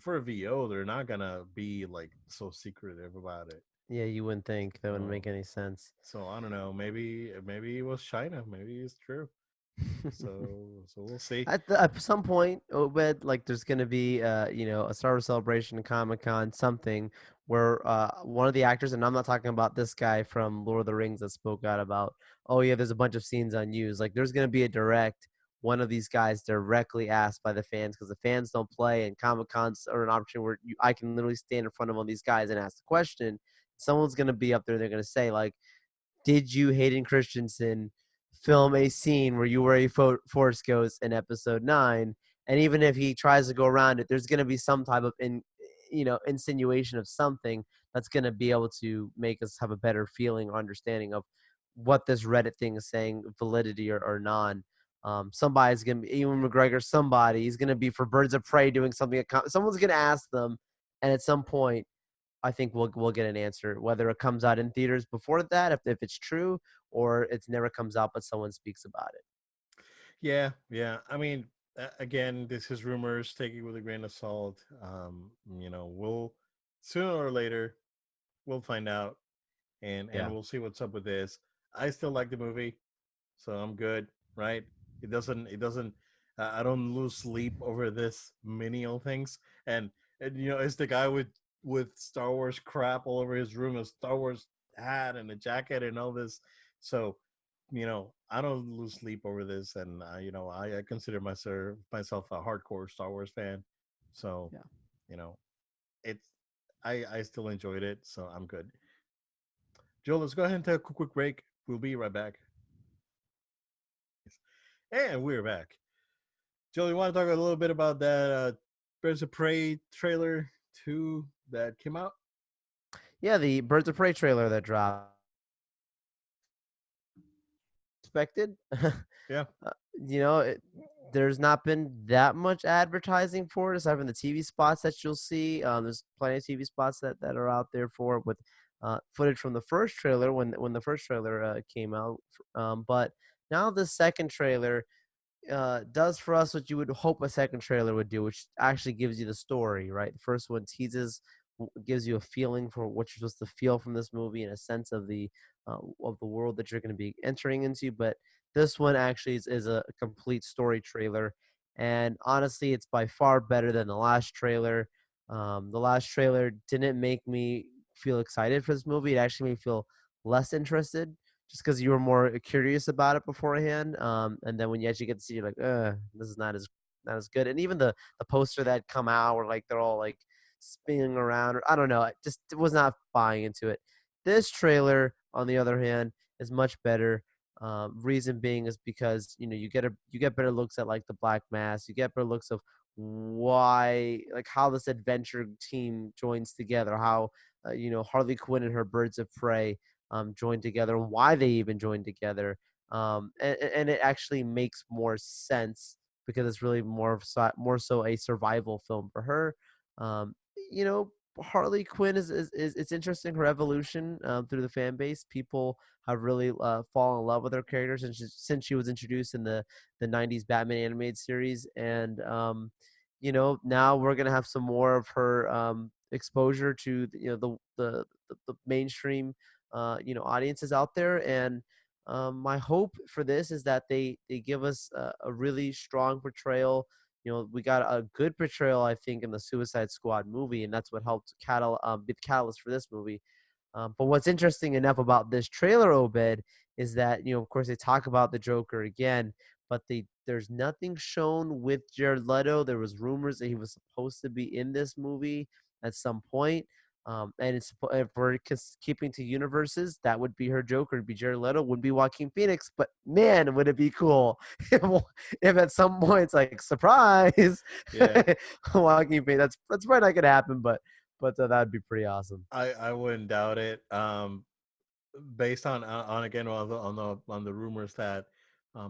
a VO, they're not gonna be like so secretive about it. Yeah, you wouldn't think that wouldn't So, make any sense. so I don't know. Maybe it was China. Maybe it's true. So we'll see. At some point, Obed, like there's gonna be a Star Wars Celebration, Comic Con, something where one of the actors, and I'm not talking about this guy from Lord of the Rings that spoke out about, oh yeah, there's a bunch of scenes unused. Like there's gonna be a direct one of these guys directly asked by the fans because the fans don't play, and Comic Cons are an opportunity where I can literally stand in front of one of these guys and ask the question. Someone's gonna be up there. They're gonna say like, did you, Hayden Christensen, film a scene where you were a Force Ghost in Episode 9? And even if he tries to go around it, there's going to be some type of insinuation of something that's going to be able to make us have a better feeling or understanding of what this Reddit thing is saying, validity or non. Somebody's going to be, Ewan McGregor, somebody, he's going to be for Birds of Prey doing something. Someone's going to ask them. And at some point, I think we'll get an answer, whether it comes out in theaters before that, if it's true, or it never comes out, but someone speaks about it. Yeah, yeah. I mean, again, this is rumors. Take it with a grain of salt. You know, we'll sooner or later we'll find out, and Yeah. we'll see what's up with this. I still like the movie, so I'm good. Right? It doesn't. I don't lose sleep over this menial things, and you know, it's the guy with Star Wars crap all over his room, a Star Wars hat and a jacket and all this. So you know, I don't lose sleep over this, and you know, I consider myself a hardcore Star Wars fan. So, Yeah. you know, it's I still enjoyed it, so I'm good. Joe, let's go ahead and take a quick break. We'll be right back. And we're back. Joe, you want to talk a little bit about that Birds of Prey trailer 2 that came out? Yeah, the Birds of Prey trailer that dropped. Expected. Yeah. You know, there's not been that much advertising for it, aside from the TV spots that you'll see. There's plenty of TV spots that are out there for it with footage from the first trailer when the first trailer came out. But now the second trailer does for us what you would hope a second trailer would do, which actually gives you the story, right? The first one teases, gives you a feeling for what you're supposed to feel from this movie and a sense of the world that you're going to be entering into. But this one actually is a complete story trailer, and honestly, it's by far better than the last trailer. The last trailer didn't make me feel excited for this movie. It actually made me feel less interested just because you were more curious about it beforehand. And then when you actually get to see, you're like, this is not as good. And even the poster that come out, where like they're all like spinning around, or I don't know, I just was not buying into it. This trailer, on the other hand, is much better. Reason being is because you get better looks at like the Black Mass, you get better looks of why like how this adventure team joins together, how Harley Quinn and her Birds of Prey joined together, and why they even joined together. And it actually makes more sense because it's really more so a survival film for her. Um, you know, Harley Quinn is it's interesting her evolution through the fan base. People have really fallen in love with her character since she was introduced in the '90s Batman animated series, and now we're gonna have some more of her exposure to the mainstream audiences out there. And my hope for this is that they give us a really strong portrayal. We got a good portrayal, I think, in the Suicide Squad movie, and that's what helped be the catalyst for this movie. But what's interesting enough about this trailer, Obed, is that of course they talk about the Joker again, but there's nothing shown with Jared Leto. There was rumors that he was supposed to be in this movie at some point. And if we're keeping to universes, that would be her Joker. It'd be Jared Leto, would be Joaquin Phoenix. But man, would it be cool if at some point it's like surprise, Yeah. Joaquin Phoenix. That's probably not gonna happen, but that'd be pretty awesome. I wouldn't doubt it. Based on again on the rumors that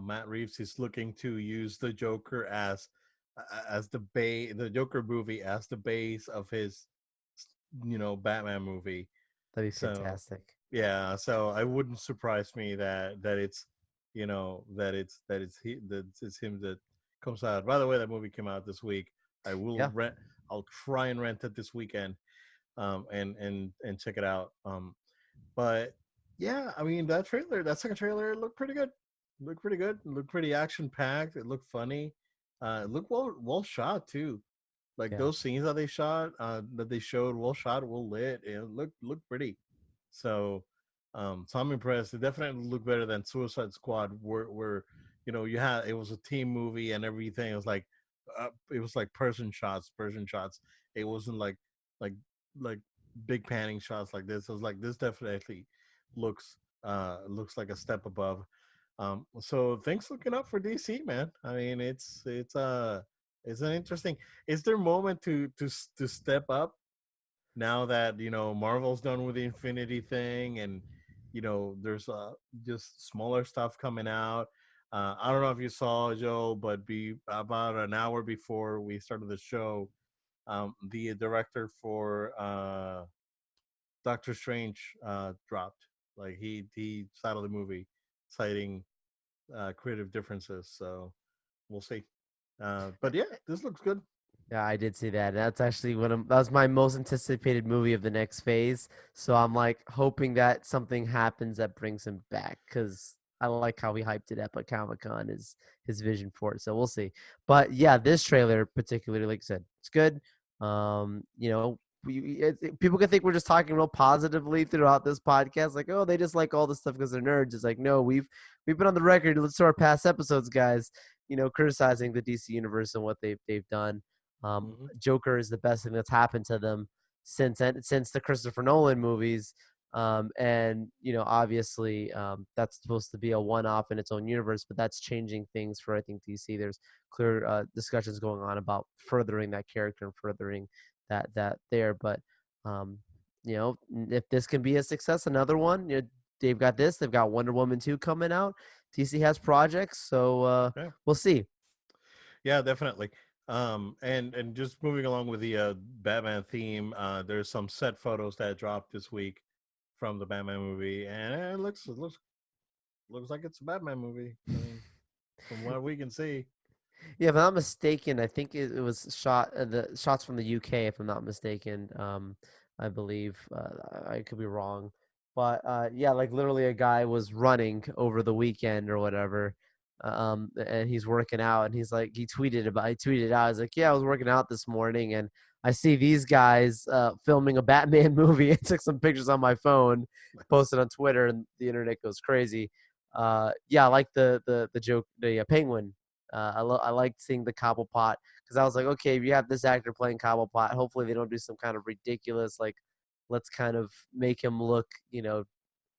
Matt Reeves is looking to use the Joker as the Joker movie as the base of his Batman movie. That'd be So fantastic. yeah, so I wouldn't surprise me that it's that it's him that comes out. By the way, that movie came out this week. I will Yeah, rent. I'll try and rent it this weekend, and check it out. But yeah, I mean that second trailer looked pretty good. Looked pretty good. It looked pretty action packed. It looked funny. It looked well shot too. Like yeah. those scenes that they showed, well shot, well lit. It looked pretty. So I'm impressed. It definitely looked better than Suicide Squad, where you had it was a team movie and everything. It was like person shots. It wasn't like like big panning shots like this. It was like this definitely looks looks like a step above. So things looking up for DC, man. I mean, it's an interesting. Is there a moment to step up now that Marvel's done with the Infinity thing, and there's just smaller stuff coming out. I don't know if you saw, Joe, but be about an hour before we started the show, the director for Doctor Strange dropped. Like he settled the movie, citing creative differences. So we'll see. But yeah, this looks good. Yeah, I did see that. That's actually that was my most anticipated movie of the next phase. So I'm like hoping that something happens that brings him back because I like how he hyped it up at Comic Con, his vision for it. So we'll see. But yeah, this trailer particularly, like I said, it's good. People can think we're just talking real positively throughout this podcast, like, oh, they just like all this stuff because they're nerds. It's like, no, we've been on the record. Let's to our past episodes, guys. Criticizing the DC universe and what they've done. Hmm. Joker is the best thing that's happened to them. since the Christopher Nolan movies. And obviously, that's supposed to be a one-off in its own universe, but that's changing things for I think DC. There's clear discussions going on about furthering that character and furthering that there. But um, if this can be a success, another one. They've got this. They've got Wonder Woman 2 coming out. DC has projects, so Yeah, we'll see. yeah, definitely. And just moving along with the Batman theme, there's some set photos that dropped this week from the Batman movie, and it looks like it's a Batman movie. I mean, from what we can see. Yeah, if I'm not mistaken, I think it was the shots from the UK, if I'm not mistaken. I believe I could be wrong, but yeah, like literally a guy was running over the weekend or whatever, and he's working out, and he tweeted out, he's like, yeah, I was working out this morning, and I see these guys filming a Batman movie, and took some pictures on my phone, Nice. posted on Twitter, and the internet goes crazy. Yeah, I like the joke, the penguin. I liked seeing the Cobblepot because I was like, okay, if you have this actor playing Cobblepot, hopefully they don't do some kind of ridiculous, like, let's kind of make him look,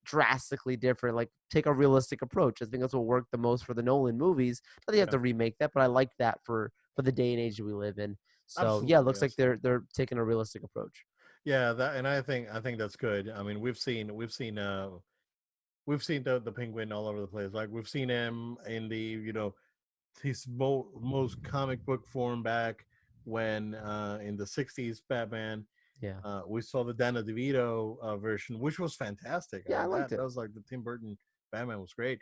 drastically different. Like, take a realistic approach. I think that's what worked the most for the Nolan movies. But they have Yeah, to remake that, but I like that for the day and age that we live in. So yeah, it absolutely, looks like they're absolutely. they're taking a realistic approach. Yeah, that, and I think that's good. I mean, we've seen the Penguin all over the place. Like we've seen him in the his most comic book form back when in the '60s Batman. Yeah, We saw the Danny DeVito version, which was fantastic. I yeah, I mean, liked that it. was like the Tim Burton Batman was great.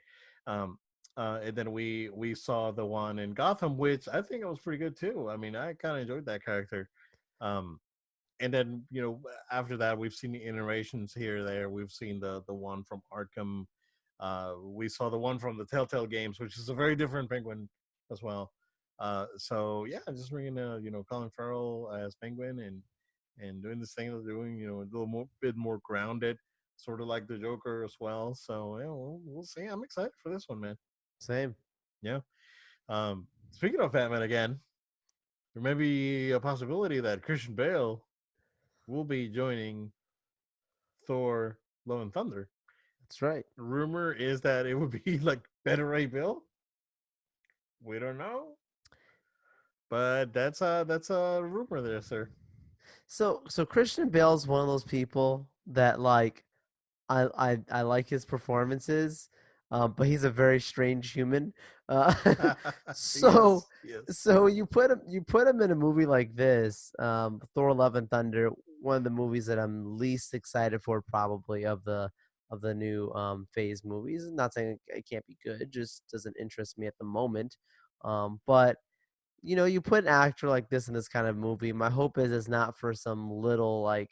Um, and then we saw the one in Gotham, which I think it was pretty good too. I mean, I kind of enjoyed that character. Um, and then after that we've seen the iterations here or there. We've seen the one from Arkham. We saw the one from the Telltale games, which is a very different Penguin as well. So yeah, just bringing Colin Farrell as Penguin, and doing this thing they're doing, a little more bit more grounded, sort of like the Joker as well. So yeah, we'll see. I'm excited for this one, man. Same. Yeah. Speaking of Batman again, there may be a possibility that Christian Bale will be joining Thor: Love and Thunder. That's right. Rumor is that it would be like Better Ray Bill. We don't know, but that's a rumor there, sir. So Christian Bale's one of those people that, like, I like his performances, but he's a very strange human. Uh, so Yes, yes. so you put him in a movie like this, Thor: Love and Thunder, one of the movies that I'm least excited for probably of the new Phase movies. Not saying it can't be good, just doesn't interest me at the moment. But you put an actor like this in this kind of movie. My hope is it's not for some little, like,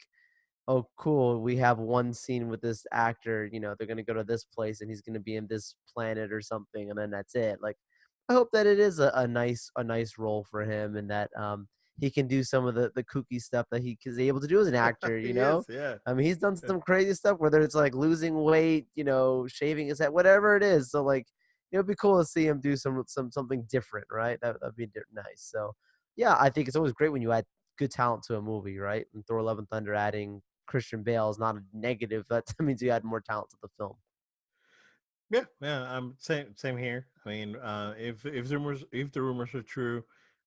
oh, cool, we have one scene with this actor, they're going to go to this place and he's going to be in this planet or something, and then that's it. Like, I hope that it is a nice role for him, and that he can do some of the kooky stuff that he is able to do as an actor. He is, yeah. I mean, he's done some crazy stuff, whether it's like losing weight, shaving his head, whatever it is. So, like, it'd be cool to see him do something different, right? That'd be nice. So yeah, I think it's always great when you add good talent to a movie, right? And Thor: Love and Thunder adding Christian Bale is not a negative. That means you add more talent to the film. Yeah, yeah. Same here. I mean, if the rumors are true,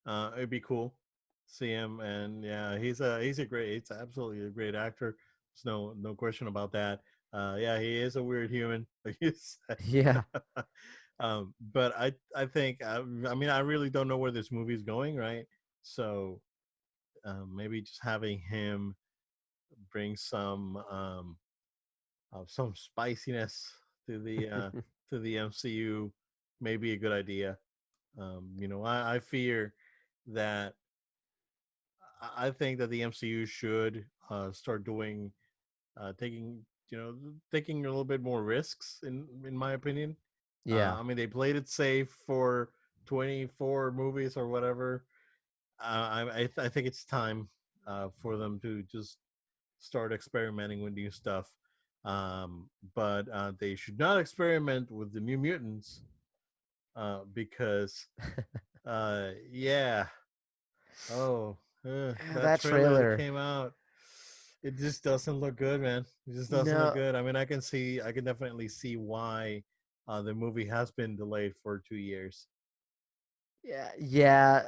it'd be cool to see him. And yeah, he's absolutely a great actor. There's no question about that. Yeah, he is a weird human, like you said. Yeah. But I think I mean I really don't know where this movie is going, right? So maybe just having him bring some spiciness to the uh, to the MCU may be a good idea. I fear that I think that the MCU should start doing taking taking a little bit more risks in my opinion. Yeah. I mean, they played it safe for 24 movies or whatever. I think it's time for them to just start experimenting with new stuff. But they should not experiment with the New Mutants because, yeah. Oh, Yeah, that that trailer that trailer. came out. It just doesn't look good, man. It just doesn't look No, good. I mean, I can definitely see why the movie has been delayed for 2 years. yeah, yeah.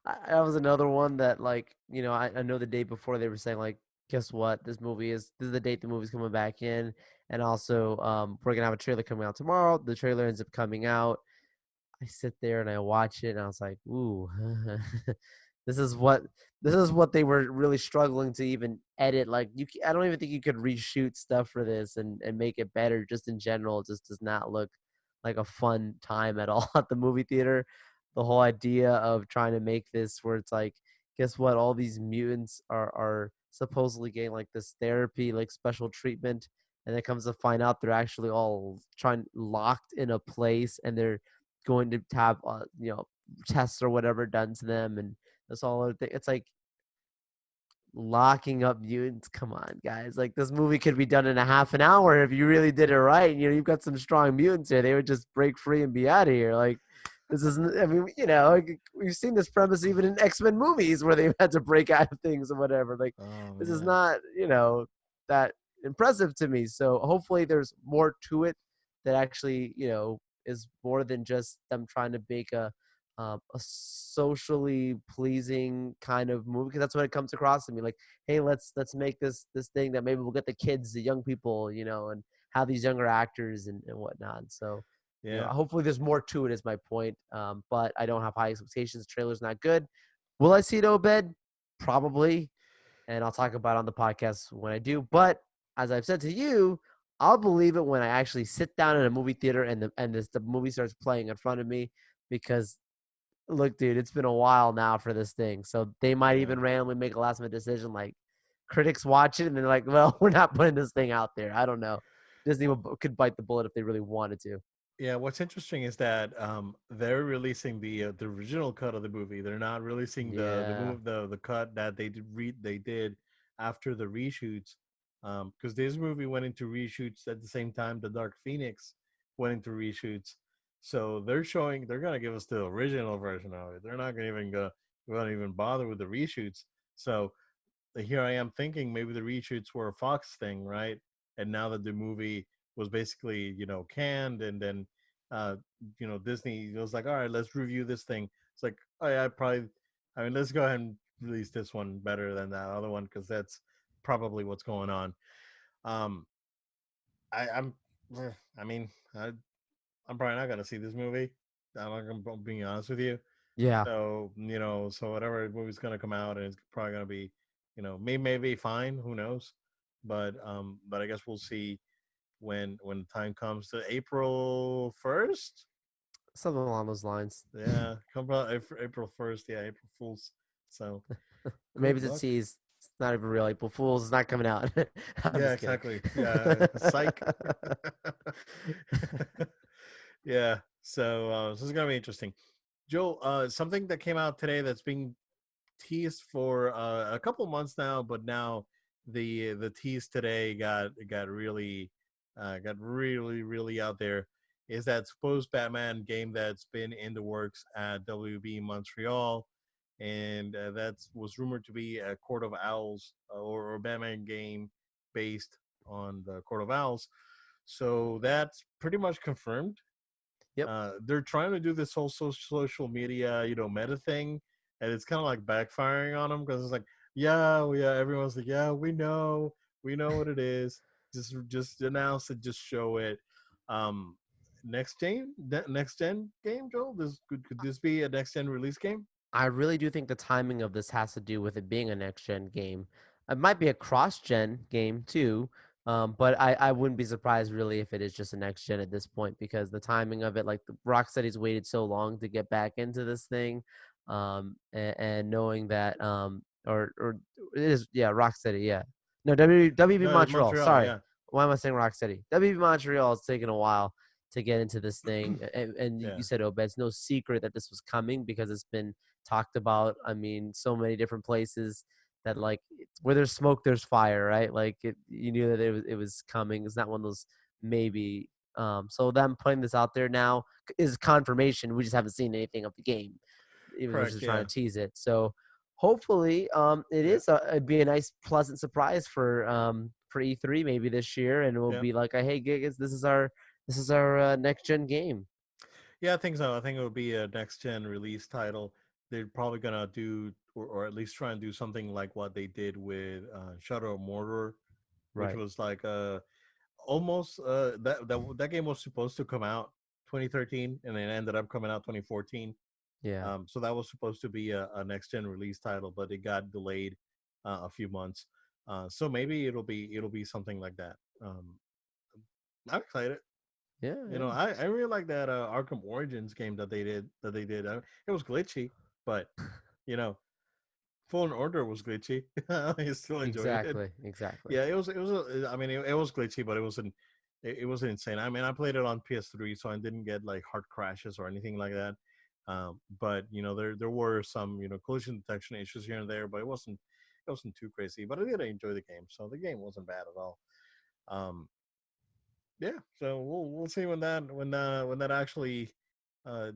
That was another one that, like, I know the day before they were saying, like, guess what? This is the date the movie's coming back in, and also we're gonna have a trailer coming out tomorrow. The trailer ends up coming out. I sit there and I watch it and I was like, ooh, this is what this is what they were really struggling to even edit. Like I don't even think you could reshoot stuff for this and make it better. Just in general, it just does not look like a fun time at all at the movie theater. The whole idea of trying to make this where it's like, guess what? All these mutants are supposedly getting like this therapy, like special treatment, and it comes to find out they're actually all trying locked in a place and they're going to have tests or whatever done to them, and that's all other thing. It's like locking up mutants. Come on, guys! Like this movie could be done in a half an hour if you really did it right. You've got some strong mutants here. They would just break free and be out of here. Like this isn't. I mean, like, we've seen this premise even in X-Men movies where they've had to break out of things or whatever. Like Oh this is man. not that impressive to me. So hopefully there's more to it that actually is more than just them trying to make a socially pleasing kind of movie, because that's what it comes across to me. Like, hey, let's make this thing that maybe we'll get the kids, the young people, and have these younger actors and whatnot. So, Yeah. hopefully there's more to it. Is my point. But I don't have high expectations. The trailer's not good. Will I see it, Obed? Probably, and I'll talk about it on the podcast when I do. But as I've said to you, I'll believe it when I actually sit down in a movie theater and the movie starts playing in front of me, because look, dude, it's been a while now for this thing. So they might Yeah. even randomly make a last minute decision. Like critics watch it and they're like, well, we're not putting this thing out there. I don't know. Disney could bite the bullet if they really wanted to. Yeah, what's interesting is that they're releasing the original cut of the movie. They're not releasing Yeah. the cut that they did after the reshoots. Because this movie went into reshoots at the same time the Dark Phoenix went into reshoots. So they're gonna give us the original version of it. They're not gonna even bother with the reshoots. So here I am thinking maybe the reshoots were a Fox thing, right? And now that the movie was basically, canned, and then, uh, Disney was like, all right, let's review this thing. It's like, oh yeah, I mean, let's go ahead and release this one better than that other one because that's probably what's going on. Um, I'm, I mean, I'm probably not gonna see this movie. I'm being honest with you. Yeah. So so whatever movie's gonna come out, and it's probably gonna be, maybe fine. Who knows? But I guess we'll see when the time comes to April 1st. Something along those lines. Yeah, come out April 1st. Yeah, April Fools. So Maybe good it's a luck. tease. It's not even real. April Fool's is not coming out. I'm Yeah, just kidding. exactly. Yeah, psych. Yeah. So this is gonna be interesting. Joe, something that came out today that's being teased for a couple months now, but now the tease today got really out there. Is that supposed Batman game that's been in the works at WB Montreal, and that was rumored to be a Court of Owls or Batman game based on the Court of Owls. So that's pretty much confirmed. Yep. They're trying to do this whole social media, meta thing, and it's kind of like backfiring on them because it's like, yeah, everyone's like, yeah, we know what it is. Just announce it, just show it. Um, next gen game, Joel. Could this be a next gen release game? I really do think the timing of this has to do with it being a next gen game. It might be a cross gen game too, but I wouldn't be surprised really if it is just a next gen at this point, because the timing of it, like the Rocksteady's waited so long to get back into this thing, and knowing that or it is, yeah, Rocksteady, yeah, no, WB No, Montreal. Montreal. Sorry, Yeah, why am I saying Rocksteady? WB Montreal is taking a while to get into this thing, and yeah. you said, Obed, it's no secret that this was coming because it's been talked about. I mean, so many different places that, like, where there's smoke, there's fire, right? Like you knew that it was coming. It's not one of those maybe. So them putting this out there now is confirmation. We just haven't seen anything of the game, even though they're Correct. just trying Yeah. to tease it. So hopefully, it Yeah, is it'd be a nice, pleasant surprise for E3 maybe this year, and it will yeah, be like, a, hey, Gigas, this is our next gen game. yeah. I think so. I think it would be a next gen release title. They're probably gonna do, or at least try and do something like what they did with Shadow of Mordor, which Right. was like almost that game was supposed to come out 2013 and it ended up coming out 2014. Yeah. So that was supposed to be a next gen release title, but it got delayed a few months. So maybe it'll be something like that. I'm excited. Yeah. You know, Yeah. I really like that Arkham Origins game that they did. It was glitchy, but you know, Fallen Order was glitchy. I still enjoyed it. Exactly. Exactly. Yeah, I mean, it was glitchy, but it wasn't insane. I mean, I played it on PS3, so I didn't get like hard crashes or anything like that. But there were some collision detection issues here and there, but it wasn't too crazy. But I did enjoy the game, so the game wasn't bad at all. Um, yeah, so we'll see when that actually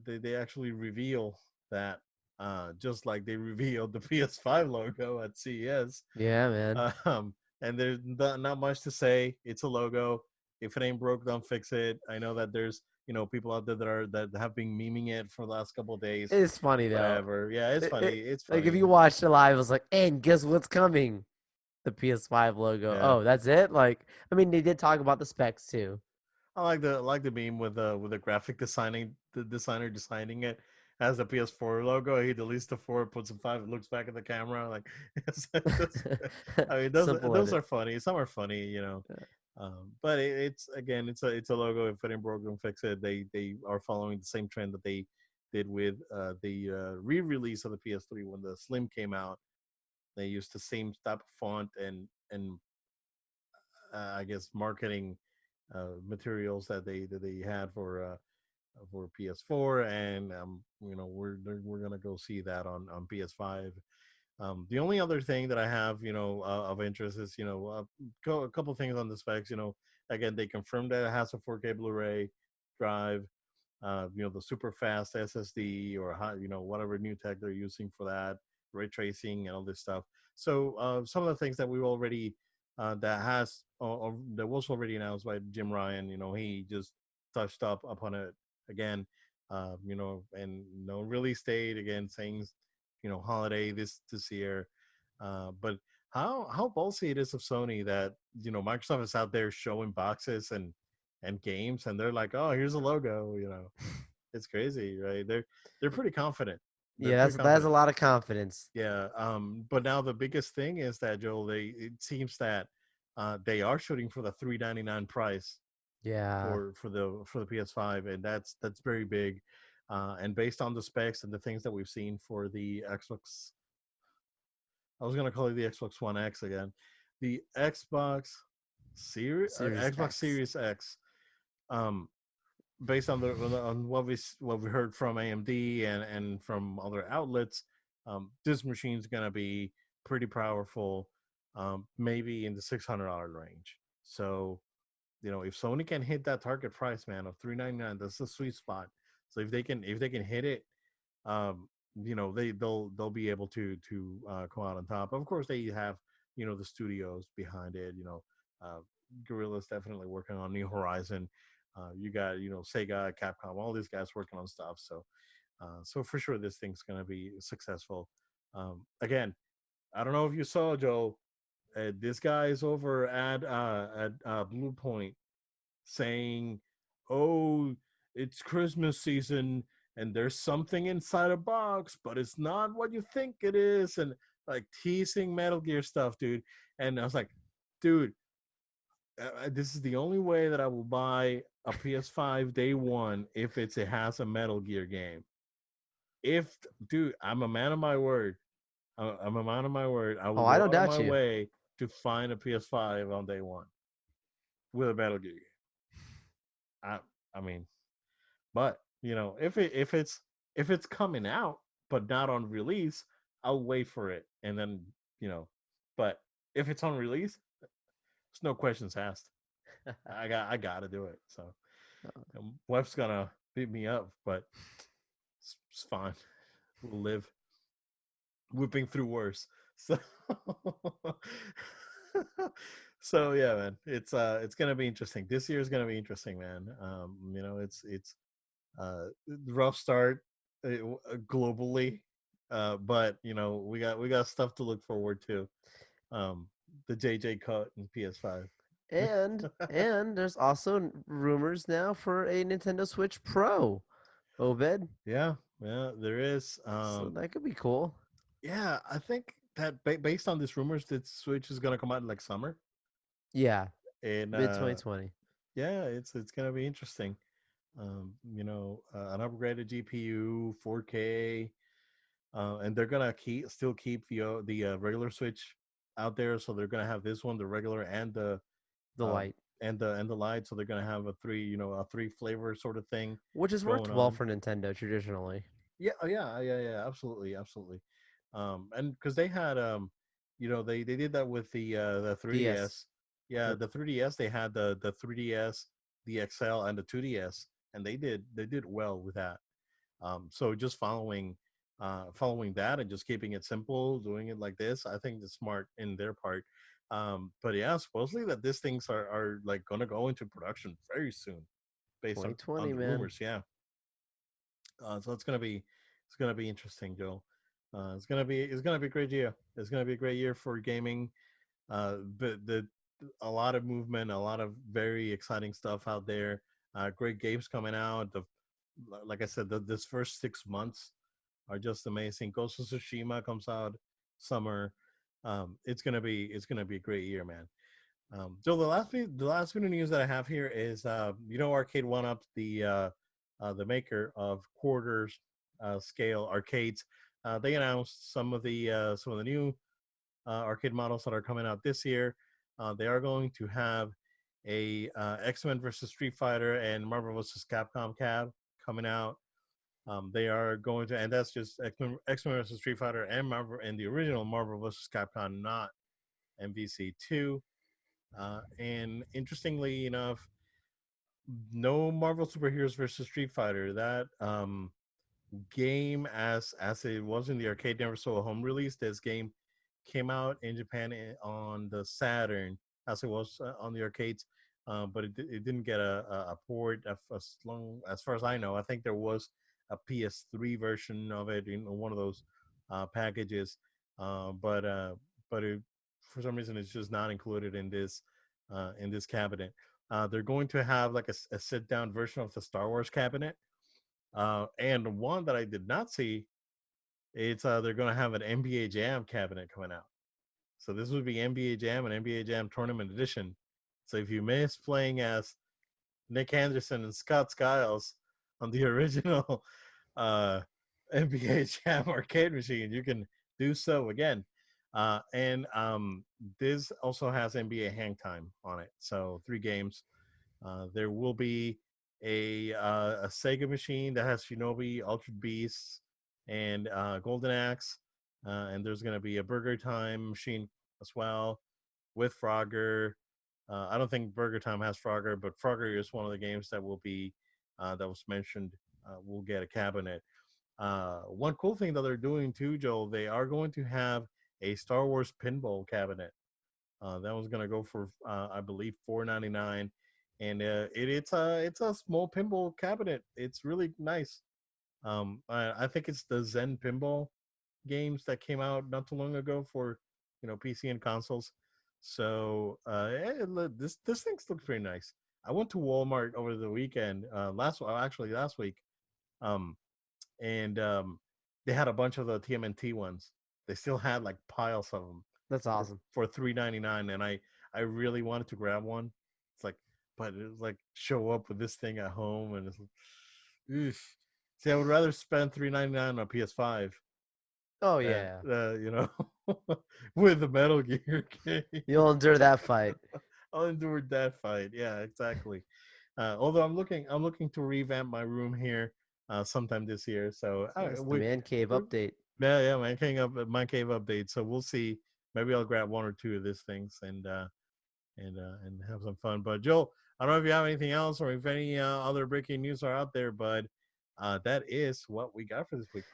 they actually reveal that, just like they revealed the PS5 logo at CES. Yeah, man. And there's not much to say. It's a logo. If it ain't broke, don't fix it. I know that there's people out there that have been memeing it for the last couple of days. It's funny though. Whatever. Yeah, it's It, funny. It's like, if funny. you watched it live, it was like, and guess what's coming? The PS5 logo. Yeah. Oh, that's it. Like, I mean, they did talk about the specs too. I like the meme with the graphic the designer designing it as a PS4 logo. He deletes the four, puts a five, looks back at the camera like. I mean, Simple those edit. are funny. Some are funny. But it's a logo. If it ain't broke, don't fix it. They are following the same trend that they did with the re-release of the PS3 when the Slim came out. They used the same type of font and I guess marketing materials that they had for PS4, and we're gonna go see that on PS5. The only other thing that I have, of interest is, a couple things on the specs. Again, they confirmed that it has a 4K Blu-ray drive. The super fast SSD or whatever new tech they're using for that, ray tracing and all this stuff. So some of the things that we've already that was already announced by Jim Ryan. He just touched up upon it again. And no release date again, saying holiday this year. But how ballsy it is of Sony that Microsoft is out there showing boxes and games, and they're like, oh, here's a logo. It's crazy, right? They're pretty confident. They're Yeah, pretty that's a confident. lot of confidence. Yeah. But now the biggest thing is that, Joel, it seems that they are shooting for the 399 price Yeah. for the PS5, and that's very big. And based on the specs and the things that we've seen for the Xbox, I was gonna call it the Xbox One X again, the Series Xbox X. Series X. Um, Based on what we heard from AMD and from other outlets, this machine's gonna be pretty powerful, maybe in the $600 range. So if Sony can hit that target price, man, of 399, that's the sweet spot. So if they can hit it, they'll be able to come out on top. Of course, they have the studios behind it. Uh, Gorilla's definitely working on New Horizon. You got Sega, Capcom, all these guys working on stuff. So for sure, this thing's gonna be successful. Again, I don't know if you saw, Joe. This guy is over at Blue Point saying, "Oh, it's Christmas season and there's something inside a box, but it's not what you think it is," and like teasing Metal Gear stuff, dude. And I was like, dude, this is the only way that I will buy a PS5 day one if it has a Metal Gear game. If Dude, I'm a man of my word. I'm a man of my word. I will Oh, I go don't out of doubt my you. way to find a PS5 on day one with a Metal Gear game. I I mean, but if it's coming out but not on release, I'll wait for it and then you know. But if it's on release, there's no questions asked. I gotta do it. So wife's gonna beat me up, but it's fine. We'll live. whipping through worse. So so yeah, man, it's gonna be interesting. This year is gonna be interesting, man. It's rough start globally, but we got stuff to look forward to. Um, the JJ cut in PS5. And there's also rumors now for a Nintendo Switch Pro, Obed. Yeah, yeah, there is. So that could be cool. Yeah, I think that based on these rumors, that Switch is gonna come out in like summer, Yeah, and mid 2020. yeah, it's gonna be interesting. An upgraded GPU, 4K, and they're gonna keep the regular Switch out there. So they're gonna have this one, the regular, The uh, light, and the light. So they're gonna have a three flavor sort of thing which has going worked well on. for Nintendo traditionally. Yeah, yeah, absolutely, absolutely. And because they had they did that with the DS. 3DS. Yeah, Yep. the 3DS, they had the 3DS, the XL, and the 2DS, and they did well with that. So just following that and just keeping it simple, doing it like this, I think it's smart in their part. But yeah, supposedly that these things are like gonna go into production very soon, based on 2020, the man. rumors. Yeah. So it's gonna be interesting, Joe. It's gonna be a great year. It's gonna be a great year for gaming. But the A lot of movement, a lot of very exciting stuff out there. Great games coming out. Like I said, this first 6 months are just amazing. Ghost of Tsushima comes out summer. It's gonna be a great year, man. So the last bit of news that I have here is Arcade One Up, the maker of quarters scale arcades. They announced some of the new arcade models that are coming out this year. They are going to have a X-Men versus Street Fighter and Marvel vs. Capcom cab coming out. They are going to, and that's just X-Men versus Street Fighter and Marvel and the original Marvel vs. Capcom, not MVC2. And interestingly enough, no Marvel superheroes versus Street Fighter. That game, as it was in the arcade, never saw a home release. This game came out in Japan on the Saturn, as it was on the arcades, but it didn't get a port as far as I know. I think there was a PS3 version of it in one of those packages, but for some reason it's just not included in this cabinet. They're going to have like a sit down version of the Star Wars cabinet, and one that I did not see, it's they're going to have an NBA Jam cabinet coming out. So this would be NBA Jam and NBA Jam Tournament Edition. So if you miss playing as Nick Anderson and Scott Skiles on the original uh, NBA Jam arcade machine, you can do so again. And this also has NBA Hang Time on it. So 3 games. There will be a Sega machine that has Shinobi, Altered Beasts, and Golden Axe. And there's going to be a Burger Time machine as well with Frogger. I don't think Burger Time has Frogger, but Frogger is one of the games that was mentioned. We'll get a cabinet. One cool thing that they're doing too, Joel, they are going to have a Star Wars pinball cabinet. That one's gonna go for I believe $4.99, and it's a small pinball cabinet. It's really nice. I think it's the Zen pinball games that came out not too long ago for PC and consoles. So this thing looks pretty nice. I went to Walmart over the weekend, last week, um, and they had a bunch of the TMNT ones. They still had like piles of them That's for awesome. for $3.99, and I really wanted to grab one. It's like, but it was like show up with this thing at home, and it's like, oof. See, I would rather spend $3.99 on a PS5 Oh than yeah, with the Metal Gear game. you'll endure that fight. I'll endure that fight. Yeah, exactly. Although I'm looking to revamp my room here sometime this year. So Yes, the man cave we update. yeah, my cave update. So we'll see. Maybe I'll grab one or two of these things and have some fun. But Joel, I don't know if you have anything else or if any other breaking news are out there, but that is what we got for this week.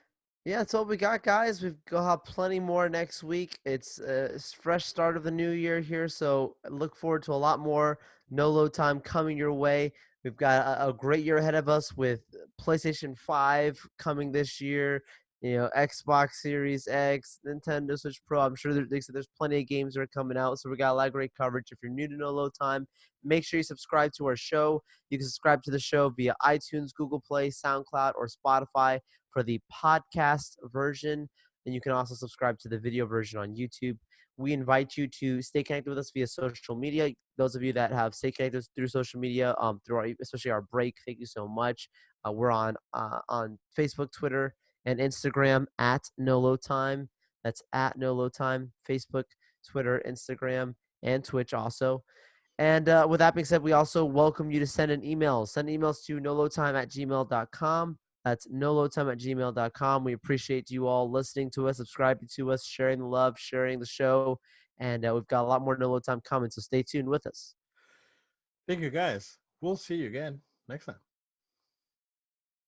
Yeah, that's all we got, guys. We've got plenty more next week. It's a fresh start of the new year here, so look forward to a lot more no load time coming your way. We've got a great year ahead of us with PlayStation 5 coming this year, Xbox Series X, Nintendo Switch Pro. I'm sure they said there's plenty of games that are coming out, so we got a lot of great coverage. If you're new to No Load Time, make sure you subscribe to our show. You can subscribe to the show via iTunes, Google Play, SoundCloud, or Spotify for the podcast version. And you can also subscribe to the video version on YouTube. We invite you to stay connected with us via social media. Those of you that have stayed connected through social media, through especially our break, thank you so much. We're on Facebook, Twitter, and Instagram at No Load Time. That's at No Load Time. Facebook, Twitter, Instagram, and Twitch also. And with that being said, we also welcome you to send an email. Send emails to noloadtime@gmail.com. That's noloadtime@gmail.com. We appreciate you all listening to us, subscribing to us, sharing the love, sharing the show. And we've got a lot more No Load Time coming, so stay tuned with us. Thank you guys. We'll see you again next time.